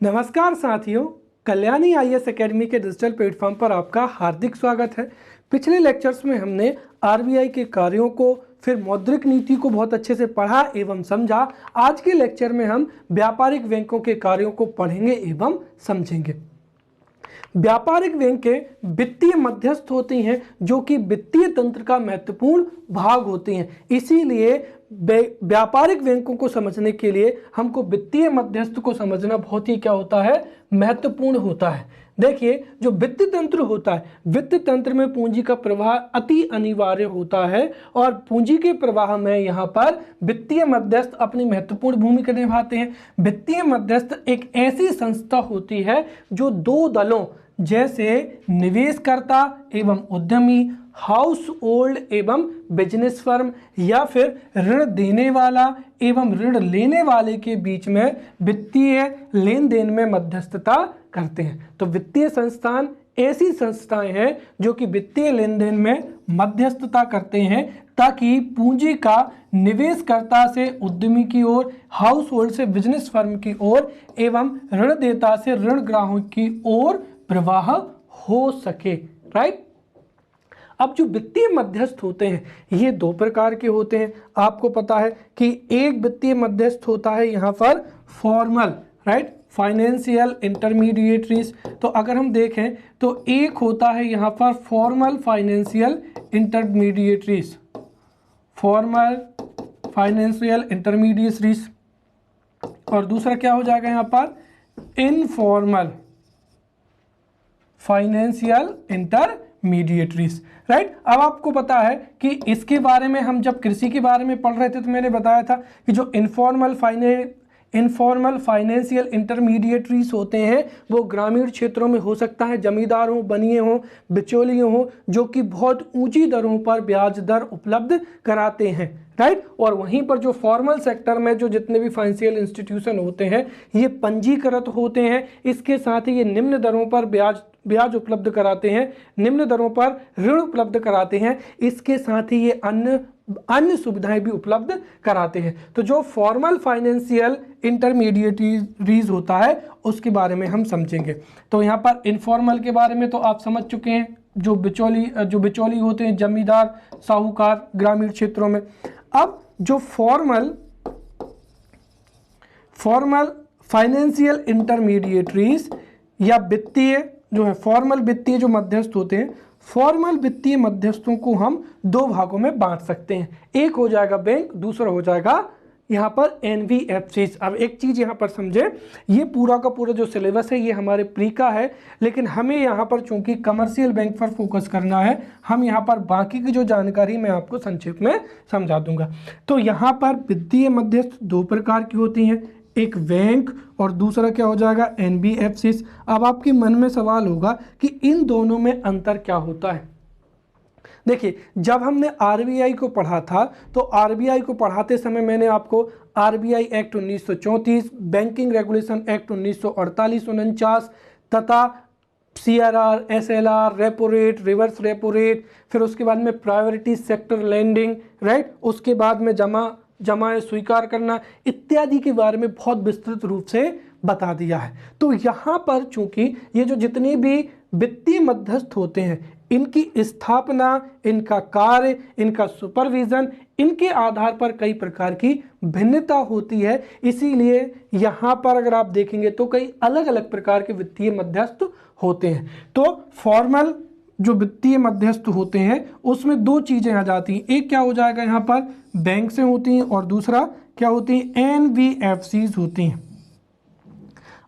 नमस्कार साथियों, Kalyani IAS academy के डिजिटल प्लेटफॉर्म पर आपका हार्दिक स्वागत है। पिछले लेक्चर्स में हमने आरबीआई के कार्यों को, फिर मौद्रिक नीति को बहुत अच्छे से पढ़ा एवं समझा। आज के लेक्चर में हम व्यापारिक बैंकों के कार्यों को पढ़ेंगे एवं समझेंगे। व्यापारिक बैंकें वित्तीय मध्यस्थ होती हैं जो कि वित्तीय तंत्र का महत्वपूर्ण भाग होती हैं। इसीलिए व्यापारिक बैंकों को समझने के लिए हमको वित्तीय मध्यस्थ को समझना बहुत ही क्या होता है, महत्वपूर्ण होता है। देखिए, जो वित्तीय तंत्र होता है, वित्त तंत्र में पूंजी का प्रवाह अति अनिवार्य होता है और पूंजी के प्रवाह में यहाँ पर वित्तीय मध्यस्थ अपनी महत्वपूर्ण भूमिका निभाते हैं। वित्तीय मध्यस्थ एक ऐसी संस्था होती है जो दो दलों जैसे निवेशकर्ता एवं उद्यमी, हाउस होल्ड एवं बिजनेस फर्म या फिर ऋण देने वाला एवं ऋण लेने वाले के बीच में वित्तीय लेन देन में मध्यस्थता करते हैं। तो वित्तीय संस्थान ऐसी संस्थाएं हैं जो कि वित्तीय लेन देन में मध्यस्थता करते हैं ताकि पूंजी का निवेशकर्ता से उद्यमी की ओर, हाउस होल्ड से बिजनेस फर्म की ओर एवं ऋण देता से ऋण ग्राहक की ओर प्रवाह हो सके। राइट। अब जो वित्तीय मध्यस्थ होते हैं ये दो प्रकार के होते हैं। आपको पता है कि एक वित्तीय मध्यस्थ होता है यहाँ पर फॉर्मल, राइट, फाइनेंशियल इंटरमीडिएटरीज। तो अगर हम देखें तो एक होता है यहाँ पर formal financial intermediaries, formal financial intermediaries, और दूसरा क्या हो जाएगा यहाँ पर, इनफॉर्मल फाइनेंशियल इंटरमीडिएटरीज। राइट। अब आपको पता है कि इसके बारे में हम जब कृषि के बारे में पढ़ रहे थे तो मैंने बताया था कि जो इनफॉर्मल फाइनेंशियल इंटरमीडिएटरीज होते हैं वो ग्रामीण क्षेत्रों में हो सकता है, जमींदार हों, बनिए हों, बिचौलिए हों, जो कि बहुत ऊंची दरों पर ब्याज दर उपलब्ध कराते हैं। राइट। और वहीं पर जो फॉर्मल सेक्टर में जो जितने भी फाइनेंशियल इंस्टीट्यूशन होते हैं ये पंजीकृत होते हैं। इसके साथ ही ये निम्न दरों पर ब्याज उपलब्ध कराते हैं, निम्न दरों पर ऋण उपलब्ध कराते हैं। इसके साथ ही ये अन्य सुविधाएं भी उपलब्ध कराते हैं। तो जो फॉर्मल फाइनेंशियल इंटरमीडिएटरीज होता है उसके बारे में हम समझेंगे। तो यहाँ पर इनफॉर्मल के बारे में तो आप समझ चुके हैं, जो बिचौली होते हैं, जमींदार, साहूकार ग्रामीण क्षेत्रों में। अब जो फॉर्मल फाइनेंशियल इंटरमीडिएटरीज या वित्तीय जो है फॉर्मल वित्तीय जो मध्यस्थ होते हैं, फॉर्मल वित्तीय मध्यस्थों को हम दो भागों में बांट सकते हैं। एक हो जाएगा बैंक, दूसरा हो जाएगा यहाँ पर एनबीएफसीज। अब एक चीज़ यहाँ पर समझे, ये पूरा का पूरा जो सिलेबस है ये हमारे प्री का है, लेकिन हमें यहाँ पर चूंकि कमर्शियल बैंक पर फोकस करना है, हम यहाँ पर बाकी की जो जानकारी मैं आपको संक्षेप में समझा दूंगा। तो यहाँ पर वित्तीय मध्यस्थ दो प्रकार की होती हैं, एक बैंक और दूसरा क्या हो जाएगा, एनबीएफसीज। अब आपके मन में सवाल होगा कि इन दोनों में अंतर क्या होता है। देखिए, जब हमने आरबीआई को पढ़ा था तो आरबीआई को पढ़ाते समय मैंने आपको RBI act 1934, banking regulation act 1948-49 तथा CRR, SLR, repo rate, reverse repo rate, फिर उसके बाद में प्रायोरिटी सेक्टर लैंडिंग, राइट, उसके बाद में जमाएं स्वीकार करना इत्यादि के बारे में बहुत विस्तृत रूप से बता दिया है। तो यहाँ पर चूंकि ये जो जितने भी वित्तीय मध्यस्थ होते हैं इनकी स्थापना, इनका कार्य, इनका सुपरविजन, इनके आधार पर कई प्रकार की भिन्नता होती है। इसीलिए यहाँ पर अगर आप देखेंगे तो कई अलग अलग प्रकार के वित्तीय मध्यस्थ होते हैं। तो फॉर्मल जो वित्तीय मध्यस्थ होते हैं उसमें दो चीजें आ जाती हैं, एक क्या हो जाएगा यहाँ पर बैंक से होती हैं और दूसरा क्या होती है, एनबीएफसीज होती हैं।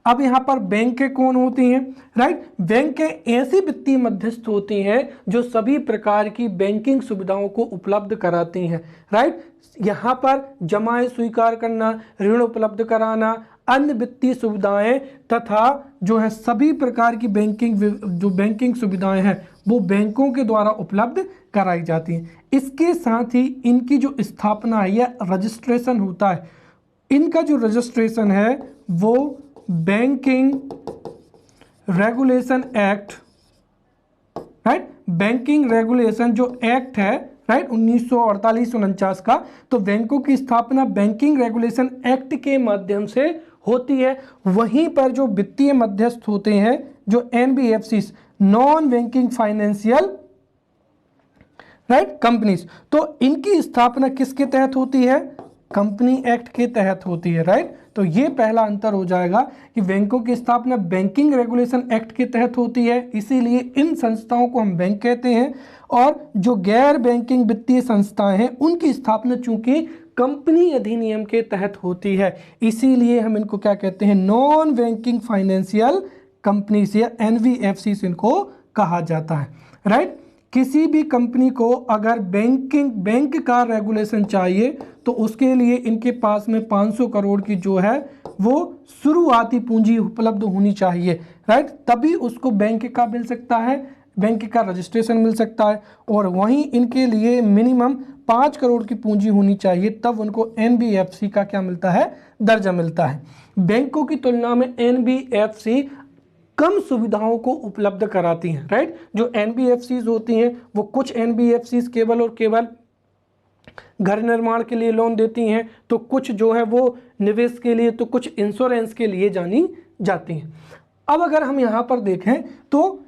अब यहाँ पर बैंक के कौन होती हैं, राइट, बैंक के ऐसी वित्तीय मध्यस्थ होती हैं जो सभी प्रकार की बैंकिंग सुविधाओं को उपलब्ध कराती हैं। राइट। यहाँ पर जमाएं स्वीकार करना, ऋण उपलब्ध कराना, अन्य वित्तीय सुविधाएं तथा जो है सभी प्रकार की बैंकिंग सुविधाएं हैं वो बैंकों के द्वारा उपलब्ध कराई जाती हैं। इसके साथ ही इनकी जो स्थापना है या रजिस्ट्रेशन होता है, इनका जो रजिस्ट्रेशन है वो banking regulation act, right, banking regulation जो एक्ट है राइट, 1948-49 का। तो बैंकों की स्थापना बैंकिंग रेगुलेशन एक्ट के माध्यम से होती है। वहीं पर जो वित्तीय मध्यस्थ होते हैं, जो NBFC, non banking financial right companies, तो इनकी स्थापना किसके तहत होती है? कंपनी एक्ट के तहत होती है। राइट, तो ये पहला अंतर हो जाएगा कि बैंकों की स्थापना बैंकिंग रेगुलेशन एक्ट के तहत होती है, इसीलिए इन संस्थाओं को हम बैंक कहते हैं। और जो गैर बैंकिंग वित्तीय संस्थाएं हैं उनकी स्थापना चूंकि कंपनी अधिनियम के तहत होती है, इसीलिए हम इनको क्या कहते हैं? नॉन बैंकिंग फाइनेंशियल कंपनीज या एनबीएफसी इनको कहा जाता है। राइट, किसी भी कंपनी को अगर बैंक का रेगुलेशन चाहिए तो उसके लिए इनके पास में 500 करोड़ की जो है वो शुरुआती पूंजी उपलब्ध होनी चाहिए। राइट, तभी उसको बैंक का मिल सकता है, बैंक का रजिस्ट्रेशन मिल सकता है। और वहीं इनके लिए मिनिमम 5 करोड़ की पूंजी होनी चाहिए, तब उनको एनबीएफसी का क्या मिलता है? दर्जा मिलता है। बैंकों की तुलना में एनबीएफसी कम सुविधाओं को उपलब्ध कराती हैं। राइट, जो एनबीएफसीज होती हैं वो कुछ एनबीएफसीज केवल और केवल घर निर्माण के लिए लोन देती हैं, तो कुछ जो है वो निवेश के लिए, तो कुछ इंश्योरेंस के लिए जानी जाती हैं। अब अगर हम यहाँ पर देखें तो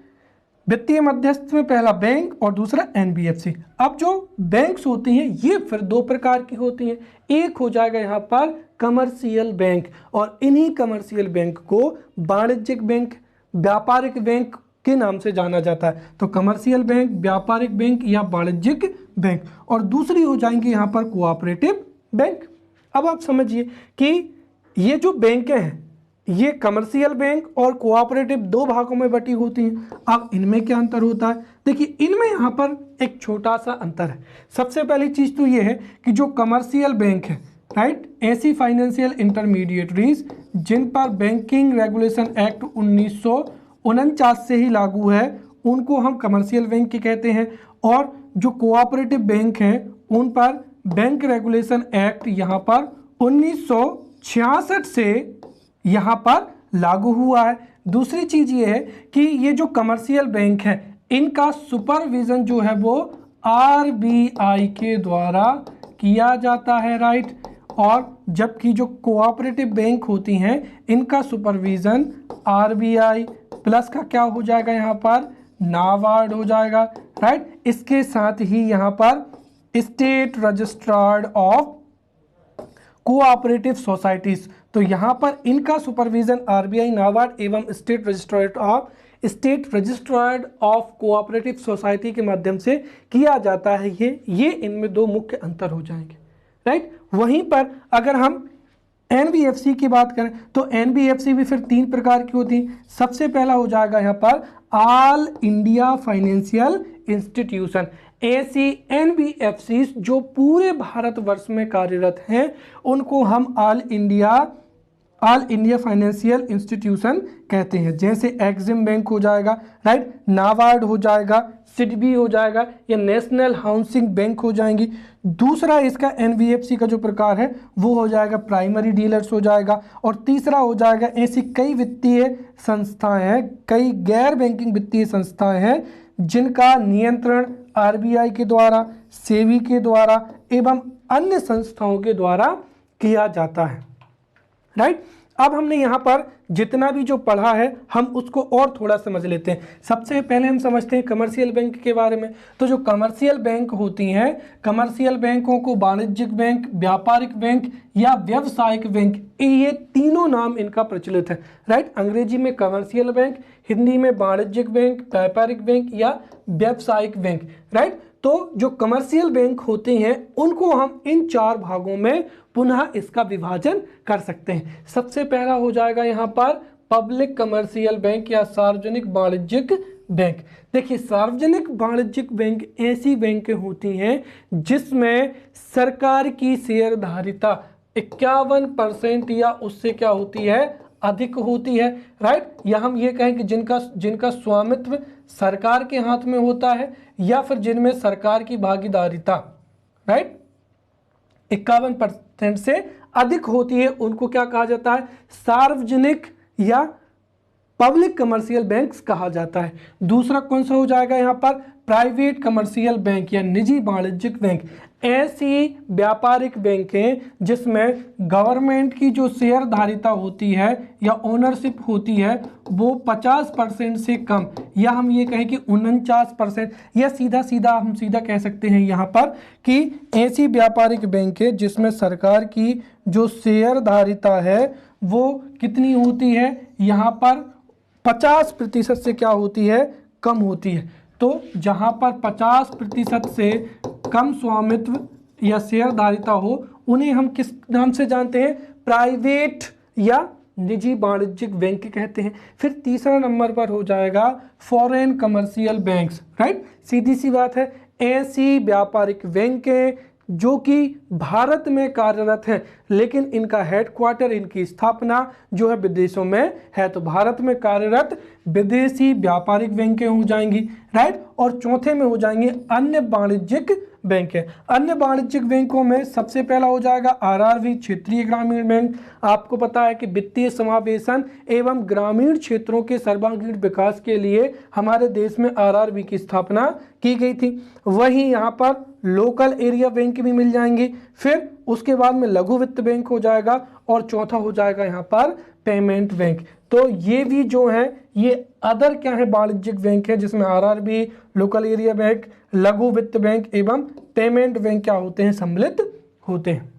वित्तीय मध्यस्थ में पहला बैंक और दूसरा एनबीएफसी। अब जो बैंक्स होती हैं ये फिर दो प्रकार की होती हैं। एक हो जाएगा यहाँ पर कमर्शियल बैंक, और इन्हीं कमर्शियल बैंक को वाणिज्यिक बैंक, व्यापारिक बैंक के नाम से जाना जाता है। तो कमर्शियल बैंक, व्यापारिक बैंक या वाणिज्यिक बैंक। और दूसरी हो जाएंगी यहाँ पर कोऑपरेटिव बैंक। अब आप समझिए कि ये जो बैंकें हैं ये कमर्शियल बैंक और कोऑपरेटिव दो भागों में बटी होती हैं। अब इनमें क्या अंतर होता है? देखिए, इनमें यहाँ पर एक छोटा सा अंतर है। सबसे पहली चीज़ तो ये है कि जो कमर्शियल बैंक है, राइट, ऐसी फाइनेंशियल इंटरमीडिएटरीज जिन पर बैंकिंग रेगुलेशन एक्ट 1949 से ही लागू है, उनको हम कमर्शियल बैंक के कहते हैं। और जो कोऑपरेटिव बैंक हैं उन पर बैंक रेगुलेशन एक्ट यहाँ पर 1966 से यहाँ पर लागू हुआ है। दूसरी चीज़ ये है कि ये जो कमर्शियल बैंक है इनका सुपरविजन जो है वो आरबीआई के द्वारा किया जाता है। राइट, और जबकि जो कोऑपरेटिव बैंक होती हैं इनका सुपरविजन आरबीआई प्लस का क्या हो जाएगा? यहाँ पर नाबार्ड हो जाएगा। राइट, इसके साथ ही यहाँ पर state registrar of cooperative societies, तो यहाँ पर इनका सुपरविजन आरबीआई, नाबार्ड एवं state registrar of cooperative society के माध्यम से किया जाता है। ये इनमें दो मुख्य अंतर हो जाएंगे। राइट, वहीं पर अगर हम एनबीएफसी की बात करें तो एनबीएफसी भी फिर तीन प्रकार की होती है। सबसे पहला हो जाएगा यहाँ पर ऑल इंडिया फाइनेंशियल इंस्टीट्यूशन। ऐसी एनबीएफसी जो पूरे भारतवर्ष में कार्यरत हैं उनको हम ऑल इंडिया फाइनेंशियल इंस्टीट्यूशन कहते हैं। जैसे एग्जिम बैंक हो जाएगा, राइट, नाबार्ड हो जाएगा, सिडबी हो जाएगा, या नेशनल हाउसिंग बैंक हो जाएंगी। दूसरा इसका एनबीएफसी का जो प्रकार है वो हो जाएगा प्राइमरी डीलर्स हो जाएगा। और तीसरा हो जाएगा ऐसी कई वित्तीय संस्थाएं हैं, कई गैर बैंकिंग वित्तीय संस्थाएं हैं जिनका नियंत्रण आरबीआई के द्वारा, सेबी के द्वारा एवं अन्य संस्थाओं के द्वारा किया जाता है। राइट, अब हमने यहाँ पर जितना भी जो पढ़ा है हम उसको और थोड़ा समझ लेते हैं। सबसे पहले हम समझते हैं कमर्शियल बैंक के बारे में। तो जो कमर्शियल बैंक होती हैं, कमर्शियल बैंकों को वाणिज्यिक बैंक, व्यापारिक बैंक या व्यवसायिक बैंक, ये तीनों नाम इनका प्रचलित है। राइट, अंग्रेजी में कमर्शियल बैंक, हिंदी में वाणिज्यिक बैंक, व्यापारिक बैंक या व्यवसायिक बैंक। राइट, तो जो कमर्शियल बैंक होते हैं उनको हम इन चार भागों में पुनः इसका विभाजन कर सकते हैं। सबसे पहला हो जाएगा यहाँ पर पब्लिक कमर्शियल बैंक या सार्वजनिक वाणिज्यिक बैंक। देखिए, सार्वजनिक वाणिज्यिक बैंक ऐसी बैंकें होती हैं जिसमें सरकार की शेयरधारिता 51% या उससे क्या होती है? अधिक होती है। राइट, या हम ये कहें कि जिनका स्वामित्व सरकार के हाथ में होता है या फिर जिनमें सरकार की भागीदारिता, राइट, 51% से अधिक होती है, उनको क्या कहा जाता है? सार्वजनिक या पब्लिक कमर्शियल बैंक्स कहा जाता है। दूसरा कौन सा हो जाएगा यहाँ पर? प्राइवेट कमर्शियल बैंक या निजी वाणिज्यिक बैंक ऐसी व्यापारिक बैंकें जिसमें गवर्नमेंट की जो शेयरधारिता होती है या ओनरशिप होती है वो 50% से कम, या हम ये कहें कि 49%, या सीधा कह सकते हैं यहाँ पर कि ऐसी व्यापारिक बैंकें जिसमें सरकार की जो शेयरधारिता है वो कितनी होती है, यहाँ पर 50% से क्या होती है, कम होती है। तो जहाँ पर 50% से कम स्वामित्व या शेयरधारिता हो उन्हें हम किस नाम से जानते हैं, प्राइवेट या निजी वाणिज्यिक बैंक कहते हैं। फिर तीसरा नंबर पर हो जाएगा फॉरेन कमर्शियल बैंक्स, राइट। सीधी सी बात है, ऐसी व्यापारिक बैंकें जो कि भारत में कार्यरत है लेकिन इनका हेडक्वार्टर, इनकी स्थापना जो है विदेशों में है, तो भारत में कार्यरत विदेशी व्यापारिक बैंकें हो जाएंगी, राइट। और चौथे में हो जाएंगे अन्य वाणिज्यिक बैंक है। अन्य वाणिज्यिक बैंकों में सबसे पहला हो जाएगा आरआरबी, क्षेत्रीय ग्रामीण बैंक। आपको पता है कि वित्तीय समावेशन एवं ग्रामीण क्षेत्रों के सर्वांगीण विकास के लिए हमारे देश में आरआरबी की स्थापना की गई थी। वहीं यहाँ पर लोकल एरिया बैंक भी मिल जाएंगे। फिर उसके बाद में लघु वित्त बैंक हो जाएगा और चौथा हो जाएगा यहाँ पर पेमेंट बैंक। तो ये भी जो है ये अदर क्या है, वाणिज्यिक बैंक है जिसमें आरआरबी, लोकल एरिया बैंक, लघु वित्त बैंक एवं पेमेंट बैंक क्या होते हैं, सम्मिलित होते हैं।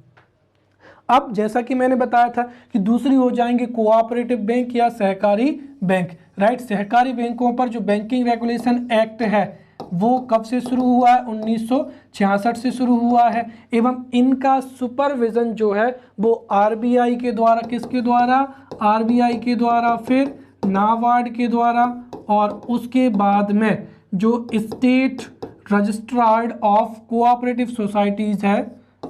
अब जैसा कि मैंने बताया था कि दूसरी हो जाएंगे कोऑपरेटिव बैंक या सहकारी बैंक, राइट। सहकारी बैंकों पर जो बैंकिंग रेगुलेशन एक्ट है वो कब से शुरू हुआ है, 1966 से शुरू हुआ है एवं इनका सुपरविजन जो है वो आरबीआई के द्वारा, किसके द्वारा, आरबीआई के द्वारा, फिर नाबार्ड के द्वारा, और उसके बाद में जो state registrar of cooperative societies है,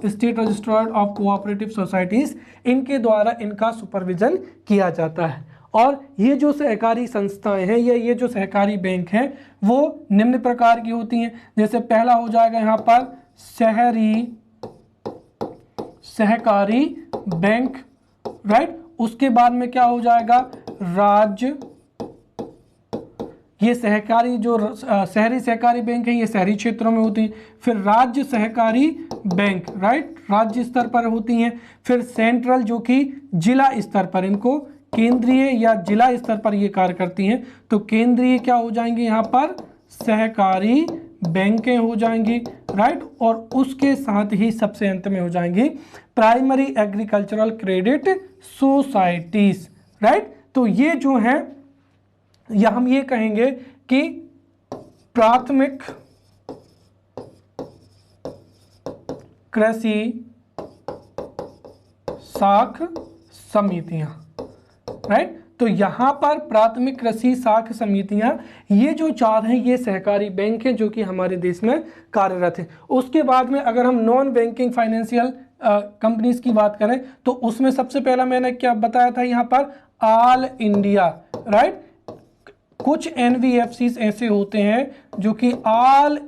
state registrar of cooperative societies, इनके द्वारा इनका सुपरविजन किया जाता है। और ये जो सहकारी संस्थाएं हैं या ये जो सहकारी बैंक हैं वो निम्न प्रकार की होती हैं। जैसे पहला हो जाएगा यहाँ पर शहरी सहकारी बैंक, राइट। उसके बाद में क्या हो जाएगा, राज्य, ये सहकारी जो शहरी सहकारी बैंक है ये शहरी क्षेत्रों में होती है। फिर राज्य सहकारी बैंक, राइट, राज्य स्तर पर होती हैं। फिर सेंट्रल जो कि जिला स्तर पर, इनको केंद्रीय या जिला स्तर पर ये कार्य करती हैं, तो केंद्रीय क्या हो जाएंगे यहाँ पर, सहकारी बैंकें हो जाएंगी, राइट। और उसके साथ ही सबसे अंत में हो जाएंगी primary agricultural credit societies, right. तो ये जो है या हम ये कहेंगे कि प्राथमिक कृषि साख समितियां, राइट। तो यहां पर प्राथमिक कृषि साख समितियां, ये जो चार हैं ये सहकारी बैंक हैं जो कि हमारे देश में कार्यरत हैं। उसके बाद में अगर हम नॉन बैंकिंग फाइनेंशियल कंपनीज की बात करें तो उसमें सबसे पहला मैंने क्या बताया था यहाँ पर, ऑल इंडिया, राइट। कुछ एनबीएफसीज ऐसे होते हैं जो कि ऑल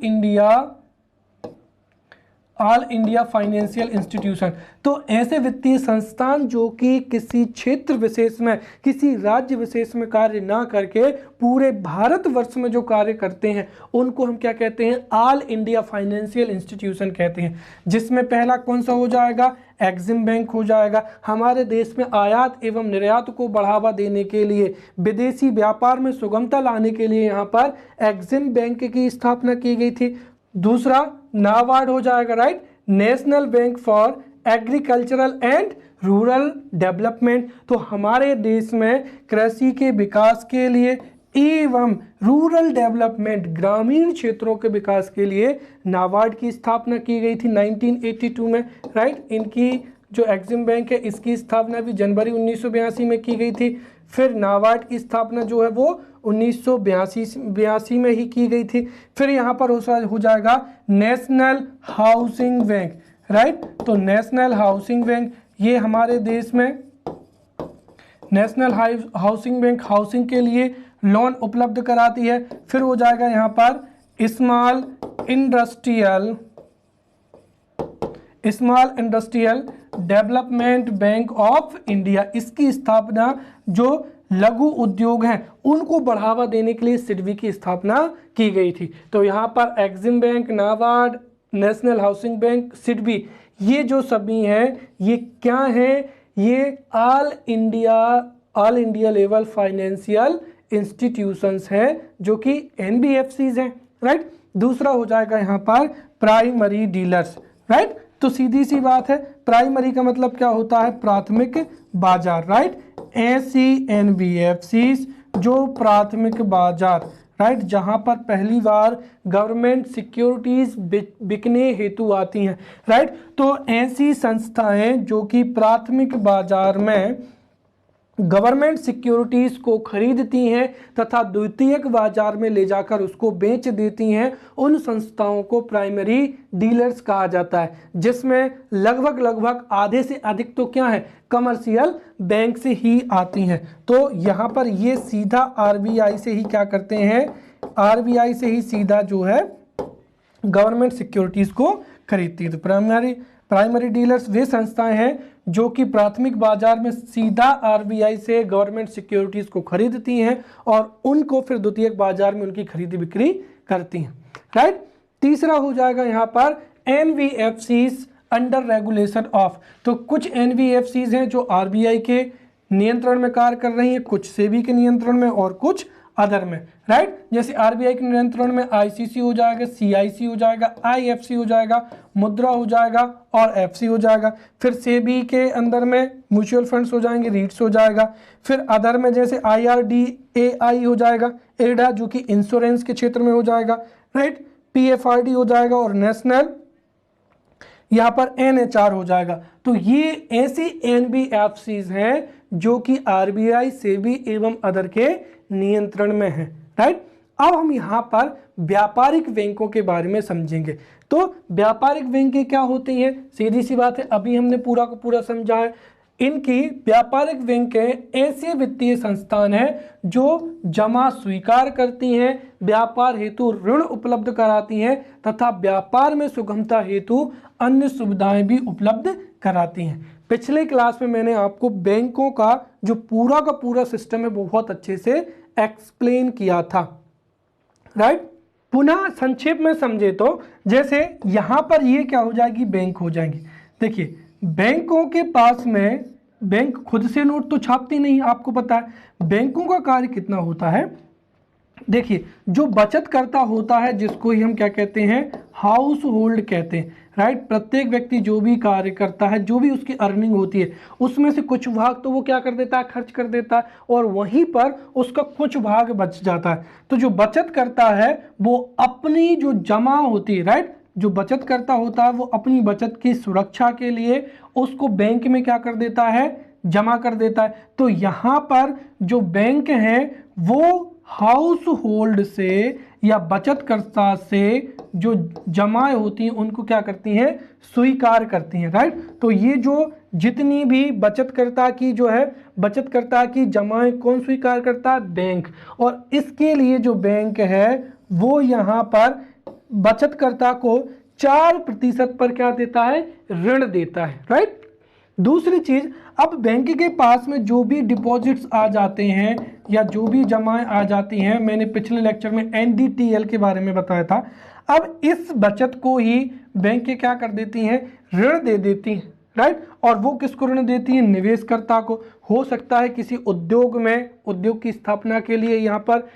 इंडिया फाइनेंशियल इंस्टीट्यूशन, तो ऐसे वित्तीय संस्थान जो कि किसी क्षेत्र विशेष में, किसी राज्य विशेष में कार्य ना करके पूरे भारतवर्ष में जो कार्य करते हैं उनको हम क्या कहते हैं, ऑल इंडिया फाइनेंशियल इंस्टीट्यूशन कहते हैं। जिसमें पहला कौन सा हो जाएगा, एग्जिम बैंक हो जाएगा। हमारे देश में आयात एवं निर्यात को बढ़ावा देने के लिए, विदेशी व्यापार में सुगमता लाने के लिए यहाँ पर एग्जिम बैंक की स्थापना की गई थी। दूसरा नाबार्ड हो जाएगा, right, national bank for agricultural and rural development. तो हमारे देश में कृषि के विकास के लिए एवं रूरल डेवलपमेंट, ग्रामीण क्षेत्रों के विकास के लिए नाबार्ड की स्थापना की गई थी 1982 में, राइट। इनकी जो एग्जिम बैंक है इसकी स्थापना भी जनवरी 1982 में की गई थी। फिर नाबार्ड की स्थापना जो है वो 1982 में ही की गई थी। फिर यहाँ पर हो जाएगा नेशनल हाउसिंग बैंक, राइट। तो नेशनल हाउसिंग बैंक ये हमारे देश में, नेशनल हाउसिंग बैंक हाउसिंग के लिए लोन उपलब्ध कराती है। फिर हो जाएगा यहाँ पर small industrial development bank of India, इसकी स्थापना जो लघु उद्योग हैं उनको बढ़ावा देने के लिए सिडबी की स्थापना की गई थी। तो यहाँ पर Exim bank, NABARD, national housing bank, SIDBI, ये जो सभी हैं ये क्या हैं, ये all India level financial institutions हैं जो कि एनबीएफसीज हैं, राइट। दूसरा हो जाएगा यहाँ पर प्राइमरी डीलर्स, राइट। तो सीधी सी बात है, प्राइमरी का मतलब क्या होता है, प्राथमिक बाजार, राइट। ऐसी एनबीएफसीज जो प्राथमिक बाजार, राइट, जहां पर पहली बार गवर्नमेंट सिक्योरिटीज बिकने हेतु आती हैं, राइट। तो ऐसी संस्थाएं जो कि प्राथमिक बाजार में गवर्नमेंट सिक्योरिटीज को खरीदती हैं तथा द्वितीयक बाजार में ले जाकर उसको बेच देती हैं, उन संस्थाओं को प्राइमरी डीलर्स कहा जाता है, जिसमें लगभग आधे से अधिक तो क्या है, कमर्शियल बैंक से ही आती हैं। तो यहाँ पर ये सीधा आरबीआई से ही क्या करते हैं, आरबीआई से ही सीधा जो है गवर्नमेंट सिक्योरिटीज को खरीदती है। तो प्राइमरी डीलर्स वे संस्थाएं हैं जो कि प्राथमिक बाजार में सीधा आरबीआई से गवर्नमेंट सिक्योरिटीज को खरीदती हैं और उनको फिर द्वितीयक बाजार में उनकी खरीदी बिक्री करती हैं, राइट। तीसरा हो जाएगा यहाँ पर एनबीएफसीज अंडर रेगुलेशन ऑफ। तो कुछ एनबीएफसीज हैं जो आरबीआई के नियंत्रण में कार्य कर रही हैं, कुछ सेबी के नियंत्रण में और कुछ अदर में, राइट। जैसे आरबीआई के नियंत्रण में आईसीसी हो जाएगा, सीआईसी हो जाएगा, आईएफसी हो जाएगा, मुद्रा हो जाएगा और एफसी हो जाएगा। फिर सेबी के अंदर में म्यूचुअल फंड्स हो जाएंगे, रीट्स हो जाएगा। फिर अदर में जैसे आईआरडीएआई हो जाएगा, एडा जो कि इंश्योरेंस के क्षेत्र में हो जाएगा, राइट। पीएफआरडी हो जाएगा और नेशनल यहाँ पर एनएचआर हो जाएगा। तो ये ऐसी एनबीएफसीज हैं जो कि आरबीआई, सेबी एवं अदर के नियंत्रण में है, राइट। अब हम यहाँ पर व्यापारिक बैंकों के बारे में समझेंगे। तो व्यापारिक बैंकें क्या होती हैं, सीधी सी बात है, अभी हमने पूरा का पूरा समझा है। इनकी व्यापारिक बैंकें ऐसे वित्तीय संस्थान हैं जो जमा स्वीकार करती हैं, व्यापार हेतु ऋण उपलब्ध कराती हैं तथा व्यापार में सुगमता हेतु अन्य सुविधाएं भी उपलब्ध कराती हैं। पिछले क्लास में मैंने आपको बैंकों का जो पूरा का पूरा सिस्टम है वो बहुत अच्छे से एक्सप्लेन किया था, राइट। पुनः संक्षेप में समझे तो जैसे यहाँ पर ये क्या हो जाएगी, बैंक हो जाएंगी। देखिए बैंकों के पास में, बैंक खुद से नोट तो छापती नहीं, आपको पता है। बैंकों का कार्य कितना होता है, देखिए जो बचत करता होता है जिसको ही हम क्या कहते हैं, हाउस होल्ड कहते हैं, राइट। प्रत्येक व्यक्ति जो भी कार्य करता है, जो भी उसकी अर्निंग होती है उसमें से कुछ भाग तो वो क्या कर देता है, खर्च कर देता है और वहीं पर उसका कुछ भाग बच जाता है। तो जो बचत करता है वो अपनी जो जमा होती है, राइट, जो बचत करता होता है वो अपनी बचत की सुरक्षा के लिए उसको बैंक में क्या कर देता है, जमा कर देता है। तो यहाँ पर जो बैंक हैं वो हाउस होल्ड से या बचतकर्ता से जो जमाएं होती हैं उनको क्या करती हैं, स्वीकार करती हैं, राइट। तो ये जो जितनी भी बचतकर्ता की जो है, बचतकर्ता की जमाएं कौन स्वीकार करता है, बैंक। और इसके लिए जो बैंक है वो यहाँ पर बचतकर्ता को 4% पर क्या देता है, ऋण देता है, राइट। दूसरी चीज, अब बैंक के पास में जो भी डिपॉजिट्स आ जाते हैं या जो भी जमाएं आ जाती हैं, मैंने पिछले लेक्चर में एनडीटीएल के बारे में बताया था। अब इस बचत को ही बैंक के क्या कर देती हैं, ऋण दे देती हैं, राइट। और वो किसको ऋण देती हैं, निवेशकर्ता को। हो सकता है किसी उद्योग में, उद्योग की स्थापना के लिए यहाँ पर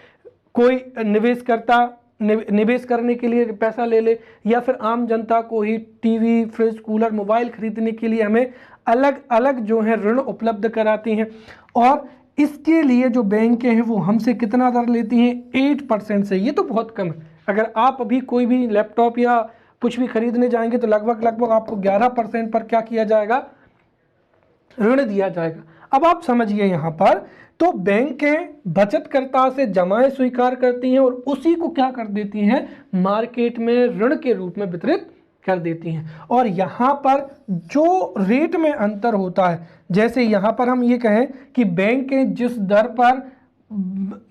कोई निवेशकर्ता निवेश करने के लिए पैसा ले ले, या फिर आम जनता को ही टीवी, फ्रिज, कूलर, मोबाइल खरीदने के लिए हमें अलग अलग जो है ऋण उपलब्ध कराती हैं। और इसके लिए जो बैंकें हैं वो हमसे कितना दर लेती हैं, 8% से। ये तो बहुत कम है। अगर आप अभी कोई भी लैपटॉप या कुछ भी खरीदने जाएंगे तो लगभग आपको 11% पर क्या किया जाएगा, ऋण दिया जाएगा। अब आप समझिए यहाँ पर, तो बैंकें बचतकर्ता से जमाएं स्वीकार करती हैं और उसी को क्या कर देती हैं, मार्केट में ऋण के रूप में वितरित कर देती हैं। और यहाँ पर जो रेट में अंतर होता है, जैसे यहाँ पर हम ये कहें कि बैंकें जिस दर पर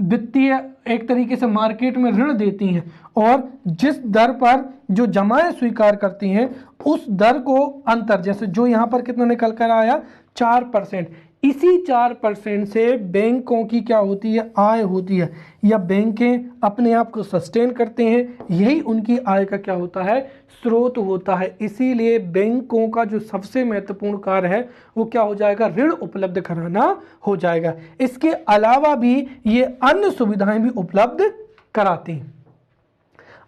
वित्तीय एक तरीके से मार्केट में ऋण देती हैं और जिस दर पर जो जमाएं स्वीकार करती हैं उस दर को अंतर, जैसे जो यहाँ पर कितना निकल कर आया, 4%। इसी 4% से बैंकों की क्या होती है, आय होती है, या बैंकें अपने आप को सस्टेन करते हैं, यही उनकी आय का क्या होता है, स्रोत होता है। इसीलिए बैंकों का जो सबसे महत्वपूर्ण कार्य है वो क्या हो जाएगा, ऋण उपलब्ध कराना हो जाएगा। इसके अलावा भी ये अन्य सुविधाएं भी उपलब्ध कराती हैं।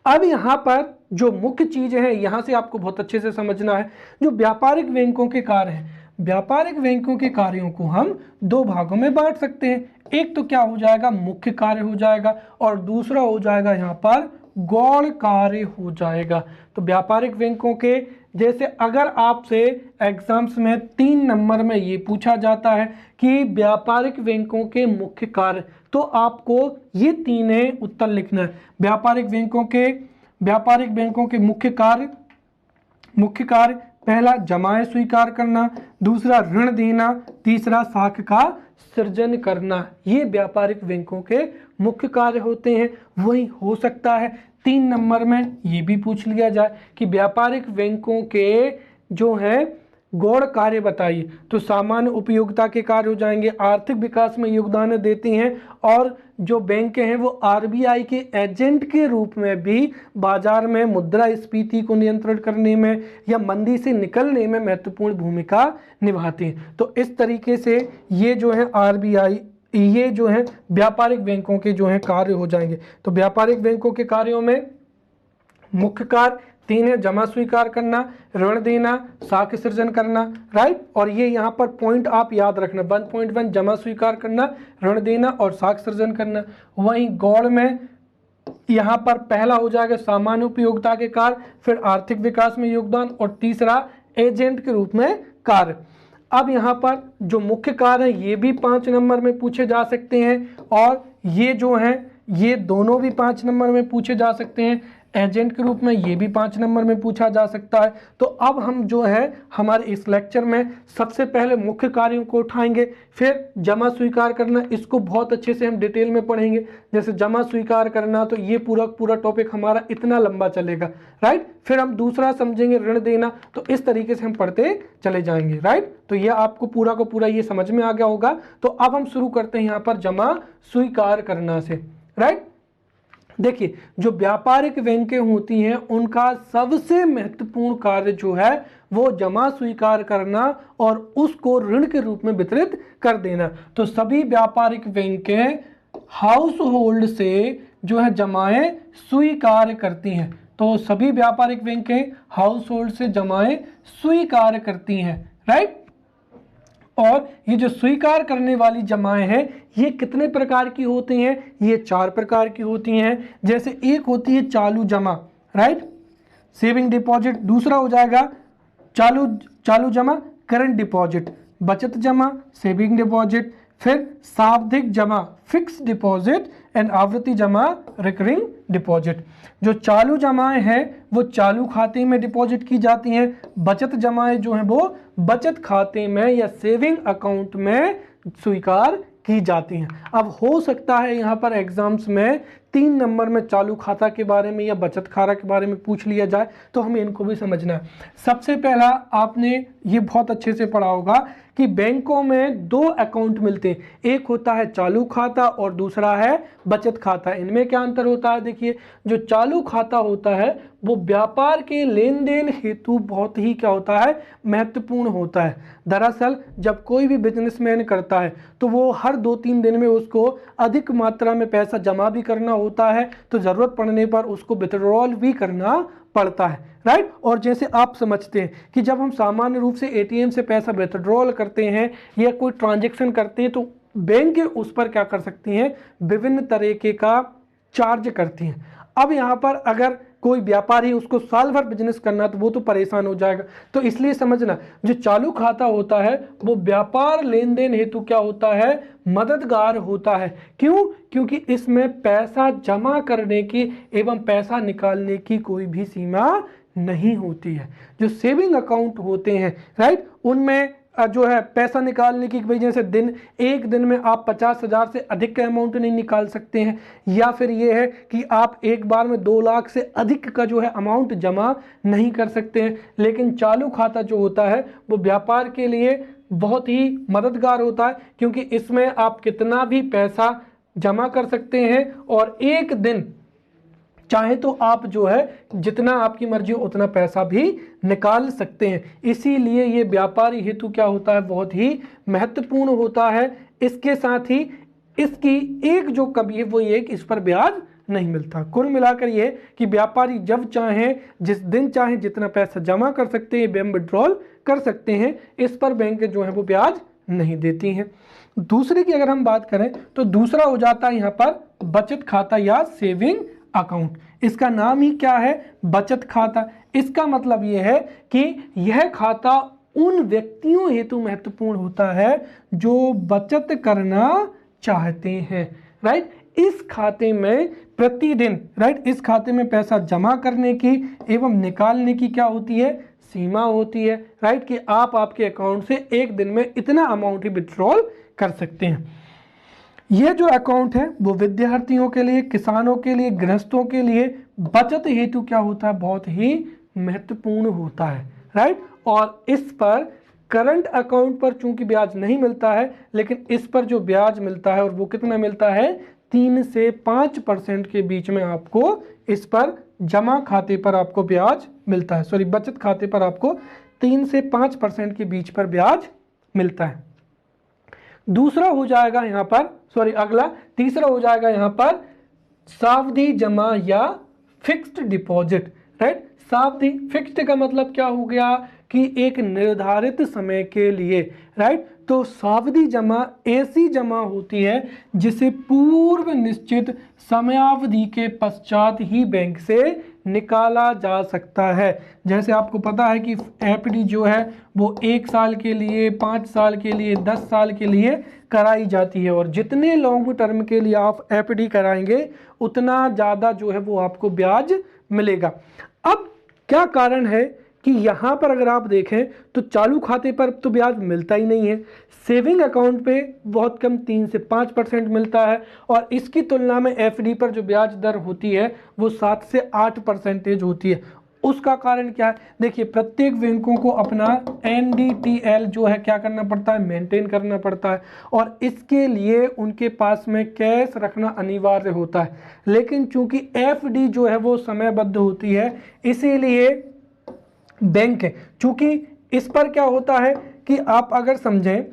अब यहाँ पर जो मुख्य चीज़ है, यहाँ से आपको बहुत अच्छे से समझना है, जो व्यापारिक बैंकों के कार्य हैं, व्यापारिक बैंकों के कार्यों को हम दो भागों में बांट सकते हैं। एक तो क्या हो जाएगा, मुख्य कार्य हो जाएगा, और दूसरा हो जाएगा यहाँ पर गौण कार्य हो जाएगा। तो व्यापारिक बैंकों के जैसे अगर आपसे एग्जाम्स में 3 नंबर में ये पूछा जाता है कि व्यापारिक बैंकों के मुख्य कार्य, तो आपको ये तीनों उत्तर लिखना है। व्यापारिक बैंकों के मुख्य कार्य पहला जमाएं स्वीकार करना, दूसरा ऋण देना, तीसरा साख का सृजन करना, ये व्यापारिक बैंकों के मुख्य कार्य होते हैं। वही हो सकता है 3 नंबर में ये भी पूछ लिया जाए कि व्यापारिक बैंकों के जो हैं गौण कार्य बताइए, तो सामान्य उपयोगिता के कार्य हो जाएंगे, आर्थिक विकास में योगदान देती हैं, और जो बैंक हैं वो आरबीआई के एजेंट के रूप में भी बाजार में मुद्रास्फीति को नियंत्रण करने में या मंदी से निकलने में महत्वपूर्ण भूमिका निभाती हैं। तो इस तरीके से ये जो है आरबीआई, ये जो है व्यापारिक बैंकों के जो है कार्य हो जाएंगे। तो व्यापारिक बैंकों के कार्यों में मुख्य कार्य 3 है, जमा स्वीकार करना, ऋण देना, साख सृजन करना, राइट। और ये यहाँ पर पॉइंट आप याद रखना, 1.1 जमा स्वीकार करना, ऋण देना और साख सृजन करना। वहीं गौण में यहाँ पर पहला हो जाएगा सामान्य उपयोगिता के कार्य, फिर आर्थिक विकास में योगदान, और तीसरा एजेंट के रूप में कार्य। अब यहाँ पर जो मुख्य कार्य है ये भी 5 नंबर में पूछे जा सकते हैं, और ये जो हैं ये दोनों भी 5 नंबर में पूछे जा सकते हैं। एजेंट के रूप में ये भी 5 नंबर में पूछा जा सकता है। तो अब हम जो है हमारे इस लेक्चर में सबसे पहले मुख्य कार्यों को उठाएंगे, फिर जमा स्वीकार करना, इसको बहुत अच्छे से हम डिटेल में पढ़ेंगे। जैसे जमा स्वीकार करना, तो ये पूरा टॉपिक हमारा इतना लंबा चलेगा, राइट। फिर हम दूसरा समझेंगे ऋण देना, तो इस तरीके से हम पढ़ते चले जाएंगे, राइट। तो ये आपको पूरा का पूरा ये समझ में आ गया होगा। तो अब हम शुरू करते हैं यहाँ पर जमा स्वीकार करना से, राइट। देखिए, जो व्यापारिक बैंकें होती हैं उनका सबसे महत्वपूर्ण कार्य जो है वो जमा स्वीकार करना और उसको ऋण के रूप में वितरित कर देना। तो सभी व्यापारिक बैंकें हाउस होल्ड से जो है जमाएं स्वीकार करती हैं। तो सभी व्यापारिक बैंकें हाउस होल्ड से जमाएं स्वीकार करती हैं, राइट। और ये जो स्वीकार करने वाली जमाएं हैं ये कितने प्रकार की होती हैं, ये 4 प्रकार की होती हैं। जैसे एक होती है चालू जमा, राइट, सेविंग डिपॉजिट। दूसरा हो जाएगा चालू जमा, करंट डिपॉजिट, बचत जमा, सेविंग डिपॉजिट, फिर सावधिक जमा, फिक्स डिपॉजिट, एंड आवृत्ति जमा, रिकरिंग डिपॉजिट। जो चालू जमाएं हैं वो चालू खाते में डिपॉजिट की जाती हैं, बचत जमाएं जो हैं वो बचत खाते में या सेविंग अकाउंट में स्वीकार की जाती हैं। अब हो सकता है यहाँ पर एग्जाम्स में 3 नंबर में चालू खाता के बारे में या बचत खाता के बारे में पूछ लिया जाए, तो हमें इनको भी समझना है। सबसे पहला आपने ये बहुत अच्छे से पढ़ा होगा कि बैंकों में 2 अकाउंट मिलते हैं, एक होता है चालू खाता और दूसरा है बचत खाता। इनमें क्या अंतर होता है, देखिए, जो चालू खाता होता है वो व्यापार के लेन देन हेतु बहुत ही क्या होता है, महत्वपूर्ण होता है। दरअसल जब कोई भी बिजनेसमैन करता है तो वो हर 2-3 दिन में उसको अधिक मात्रा में पैसा जमा भी करना होता है, तो ज़रूरत पड़ने पर उसको विथड्रॉल भी करना पड़ता है, राइट। और जैसे आप समझते हैं कि जब हम सामान्य रूप से एटीएम से पैसा विथड्रॉल करते हैं या कोई ट्रांजैक्शन करते हैं तो बैंक उस पर क्या कर सकती हैं, विभिन्न तरीके का चार्ज करती हैं। अब यहाँ पर अगर कोई व्यापारी उसको साल भर बिजनेस करना तो वो तो परेशान हो जाएगा। तो इसलिए समझना, जो चालू खाता होता है वो व्यापार लेन देन हेतु क्या होता है, मददगार होता है। क्यों? क्योंकि इसमें पैसा जमा करने की एवं पैसा निकालने की कोई भी सीमा नहीं होती है। जो सेविंग अकाउंट होते हैं, राइट, उनमें जो है पैसा निकालने की वजह से एक दिन में आप 50,000 से अधिक का अमाउंट नहीं निकाल सकते हैं, या फिर ये है कि आप एक बार में 2 लाख से अधिक का जो है अमाउंट जमा नहीं कर सकते हैं। लेकिन चालू खाता जो होता है वो व्यापार के लिए बहुत ही मददगार होता है, क्योंकि इसमें आप कितना भी पैसा जमा कर सकते हैं और एक दिन चाहे तो आप जो है जितना आपकी मर्जी हो उतना पैसा भी निकाल सकते हैं। इसीलिए ये व्यापारी हेतु क्या होता है, बहुत ही महत्वपूर्ण होता है। इसके साथ ही इसकी एक जो कमी है वो ये कि इस पर ब्याज नहीं मिलता। कुल मिलाकर ये कि व्यापारी जब चाहें, जिस दिन चाहें, जितना पैसा जमा कर सकते हैं, बैंक विड्रॉल कर सकते हैं। इस पर बैंक जो है वो ब्याज नहीं देती हैं। दूसरे की अगर हम बात करें तो दूसरा हो जाता है यहाँ पर बचत खाता या सेविंग अकाउंट। इसका नाम ही क्या है, बचत खाता। इसका मतलब यह है कि यह खाता उन व्यक्तियों हेतु महत्वपूर्ण होता है जो बचत करना चाहते हैं, राइट। इस खाते में प्रतिदिन, राइट, इस खाते में पैसा जमा करने की एवं निकालने की क्या होती है, सीमा होती है, राइट, कि आप आपके अकाउंट से एक दिन में इतना अमाउंट ही विड्रॉल कर सकते हैं। यह जो अकाउंट है वो विद्यार्थियों के लिए, किसानों के लिए, गृहस्थों के लिए बचत हेतु क्या होता है, बहुत ही महत्वपूर्ण होता है, राइट। और इस पर करंट अकाउंट पर चूंकि ब्याज नहीं मिलता है, लेकिन इस पर जो ब्याज मिलता है और वो कितना मिलता है, 3 से 5% के बीच में आपको इस पर जमा खाते पर आपको ब्याज मिलता है। सॉरी, बचत खाते पर आपको 3 से 5% के बीच पर ब्याज मिलता है। दूसरा हो जाएगा यहाँ पर, सॉरी अगला तीसरा हो जाएगा यहाँ पर सावधि जमा या फिक्स्ड डिपॉजिट, राइट। सावधि, फिक्स्ड का मतलब क्या हो गया कि एक निर्धारित समय के लिए, राइट। तो सावधि जमा ऐसी जमा होती है जिसे पूर्व निश्चित समयावधि के पश्चात ही बैंक से निकाला जा सकता है। जैसे आपको पता है कि एफडी जो है वो 1 साल के लिए, 5 साल के लिए, 10 साल के लिए कराई जाती है, और जितने लॉन्ग टर्म के लिए आप एफडी कराएंगे उतना ज़्यादा जो है वो आपको ब्याज मिलेगा। अब क्या कारण है कि यहाँ पर अगर आप देखें तो चालू खाते पर तो ब्याज मिलता ही नहीं है, सेविंग अकाउंट पे बहुत कम 3 से 5% मिलता है, और इसकी तुलना में एफडी पर जो ब्याज दर होती है वो 7 से 8% होती है। उसका कारण क्या है, देखिए प्रत्येक बैंकों को अपना NDTL जो है क्या करना पड़ता है, मेंटेन करना पड़ता है, और इसके लिए उनके पास में कैश रखना अनिवार्य होता है। लेकिन चूंकि एफडी जो है वो समयबद्ध होती है, इसीलिए बैंक है, चूंकि इस पर क्या होता है कि आप अगर समझें,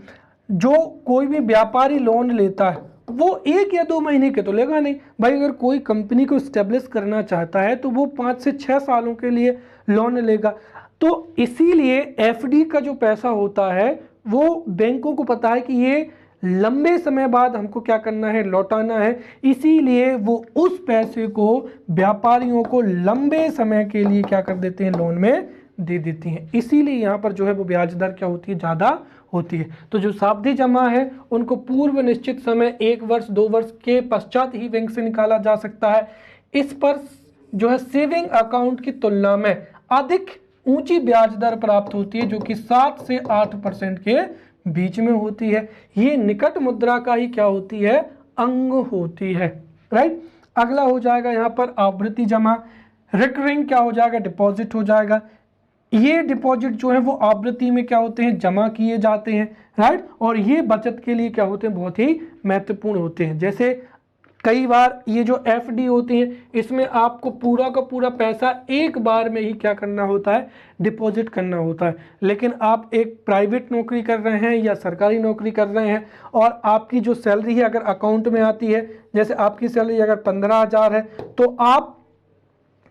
जो कोई भी व्यापारी लोन लेता है वो 1 या 2 महीने के तो लेगा नहीं भाई। अगर कोई कंपनी को स्टेब्लिश करना चाहता है तो वो 5 से 6 सालों के लिए लोन लेगा। तो इसीलिए एफडी का जो पैसा होता है वो बैंकों को पता है कि ये लंबे समय बाद हमको क्या करना है, लौटाना है। इसीलिए वो उस पैसे को व्यापारियों को लंबे समय के लिए क्या कर देते हैं, लोन में दे देती हैं। इसीलिए यहाँ पर जो है वो ब्याज दर क्या होती है, ज़्यादा होती है। तो जो सावधि जमा है उनको पूर्व निश्चित समय 1 वर्ष 2 वर्ष के पश्चात ही बैंक से निकाला जा सकता है। इस पर जो है सेविंग अकाउंट की तुलना में अधिक ऊंची ब्याज दर प्राप्त होती है, जो कि 7 से 8% के बीच में होती है। ये निकट मुद्रा का ही क्या होती है, अंग होती है, राइट। अगला हो जाएगा यहाँ पर आवृत्ति जमा। रिकरिंग क्या हो जाएगा, डिपॉजिट हो जाएगा। ये डिपॉजिट जो है वो आवृत्ति में क्या होते हैं, जमा किए जाते हैं, राइट। और ये बचत के लिए क्या होते हैं, बहुत ही महत्वपूर्ण होते हैं। जैसे कई बार ये जो एफडी होती है इसमें आपको पूरा का पूरा पैसा एक बार में ही क्या करना होता है, डिपॉजिट करना होता है। लेकिन आप एक प्राइवेट नौकरी कर रहे हैं या सरकारी नौकरी कर रहे हैं और आपकी जो सैलरी है अगर अकाउंट में आती है, जैसे आपकी सैलरी अगर 15,000 है, तो आप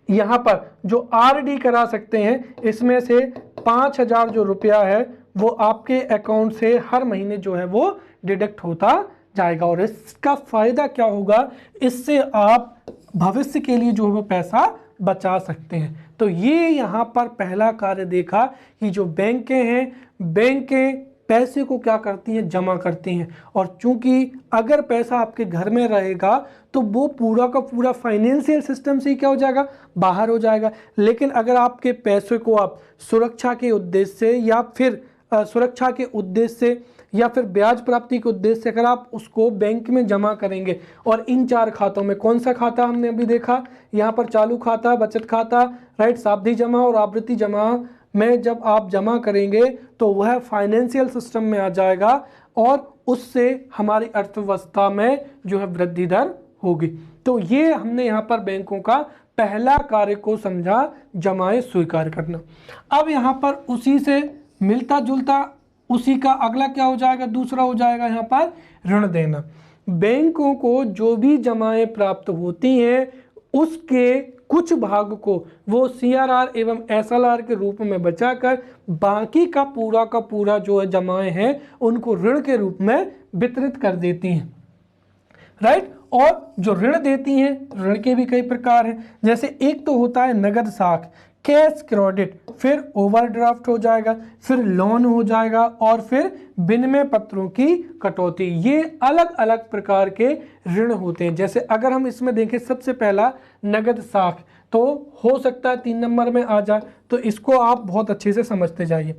यहाँ पर जो आरडी करा सकते हैं, इसमें से 5,000 जो रुपया है वो आपके अकाउंट से हर महीने जो है वो डिडक्ट होता जाएगा। और इसका फायदा क्या होगा, इससे आप भविष्य के लिए जो है वो पैसा बचा सकते हैं। तो ये यहाँ पर पहला कार्य देखा कि जो बैंकें हैं, बैंकें पैसे को क्या करती हैं, जमा करती हैं। और चूंकि अगर पैसा आपके घर में रहेगा तो वो पूरा का पूरा फाइनेंशियल सिस्टम से ही क्या हो जाएगा, बाहर हो जाएगा। लेकिन अगर आपके पैसे को आप सुरक्षा के उद्देश्य से या फिर सुरक्षा के उद्देश्य से या फिर ब्याज प्राप्ति के उद्देश्य से अगर आप उसको बैंक में जमा करेंगे, और इन 4 खातों में कौन सा खाता हमने अभी देखा, यहाँ पर चालू खाता, बचत खाता, राइट, सावधि जमा और आवृत्ति जमा में जब आप जमा करेंगे तो वह फाइनेंशियल सिस्टम में आ जाएगा और उससे हमारी अर्थव्यवस्था में जो है वृद्धि दर होगी। तो ये हमने यहाँ पर बैंकों का पहला कार्य को समझा, जमाएं स्वीकार करना। अब यहाँ पर उसी से मिलता जुलता उसी का अगला क्या हो जाएगा, दूसरा हो जाएगा यहाँ पर ऋण देना। बैंकों को जो भी जमाएं प्राप्त होती हैं उसके कुछ भाग को वो CRR एवं SLR के रूप में बचाकर बाकी का पूरा जो है जमाएं हैं उनको ऋण के रूप में वितरित कर देती हैं, राइट। और जो ऋण देती हैं, ऋण के भी कई प्रकार हैं, जैसे एक तो होता है नगद साख, कैश क्रेडिट, फिर ओवरड्राफ्ट हो जाएगा, फिर लोन हो जाएगा और फिर विनिमय पत्रों की कटौती। ये अलग अलग प्रकार के ऋण होते हैं। जैसे अगर हम इसमें देखें, सबसे पहला नगद साख तो हो सकता है 3 नंबर में आ जाए, तो इसको आप बहुत अच्छे से समझते जाइए।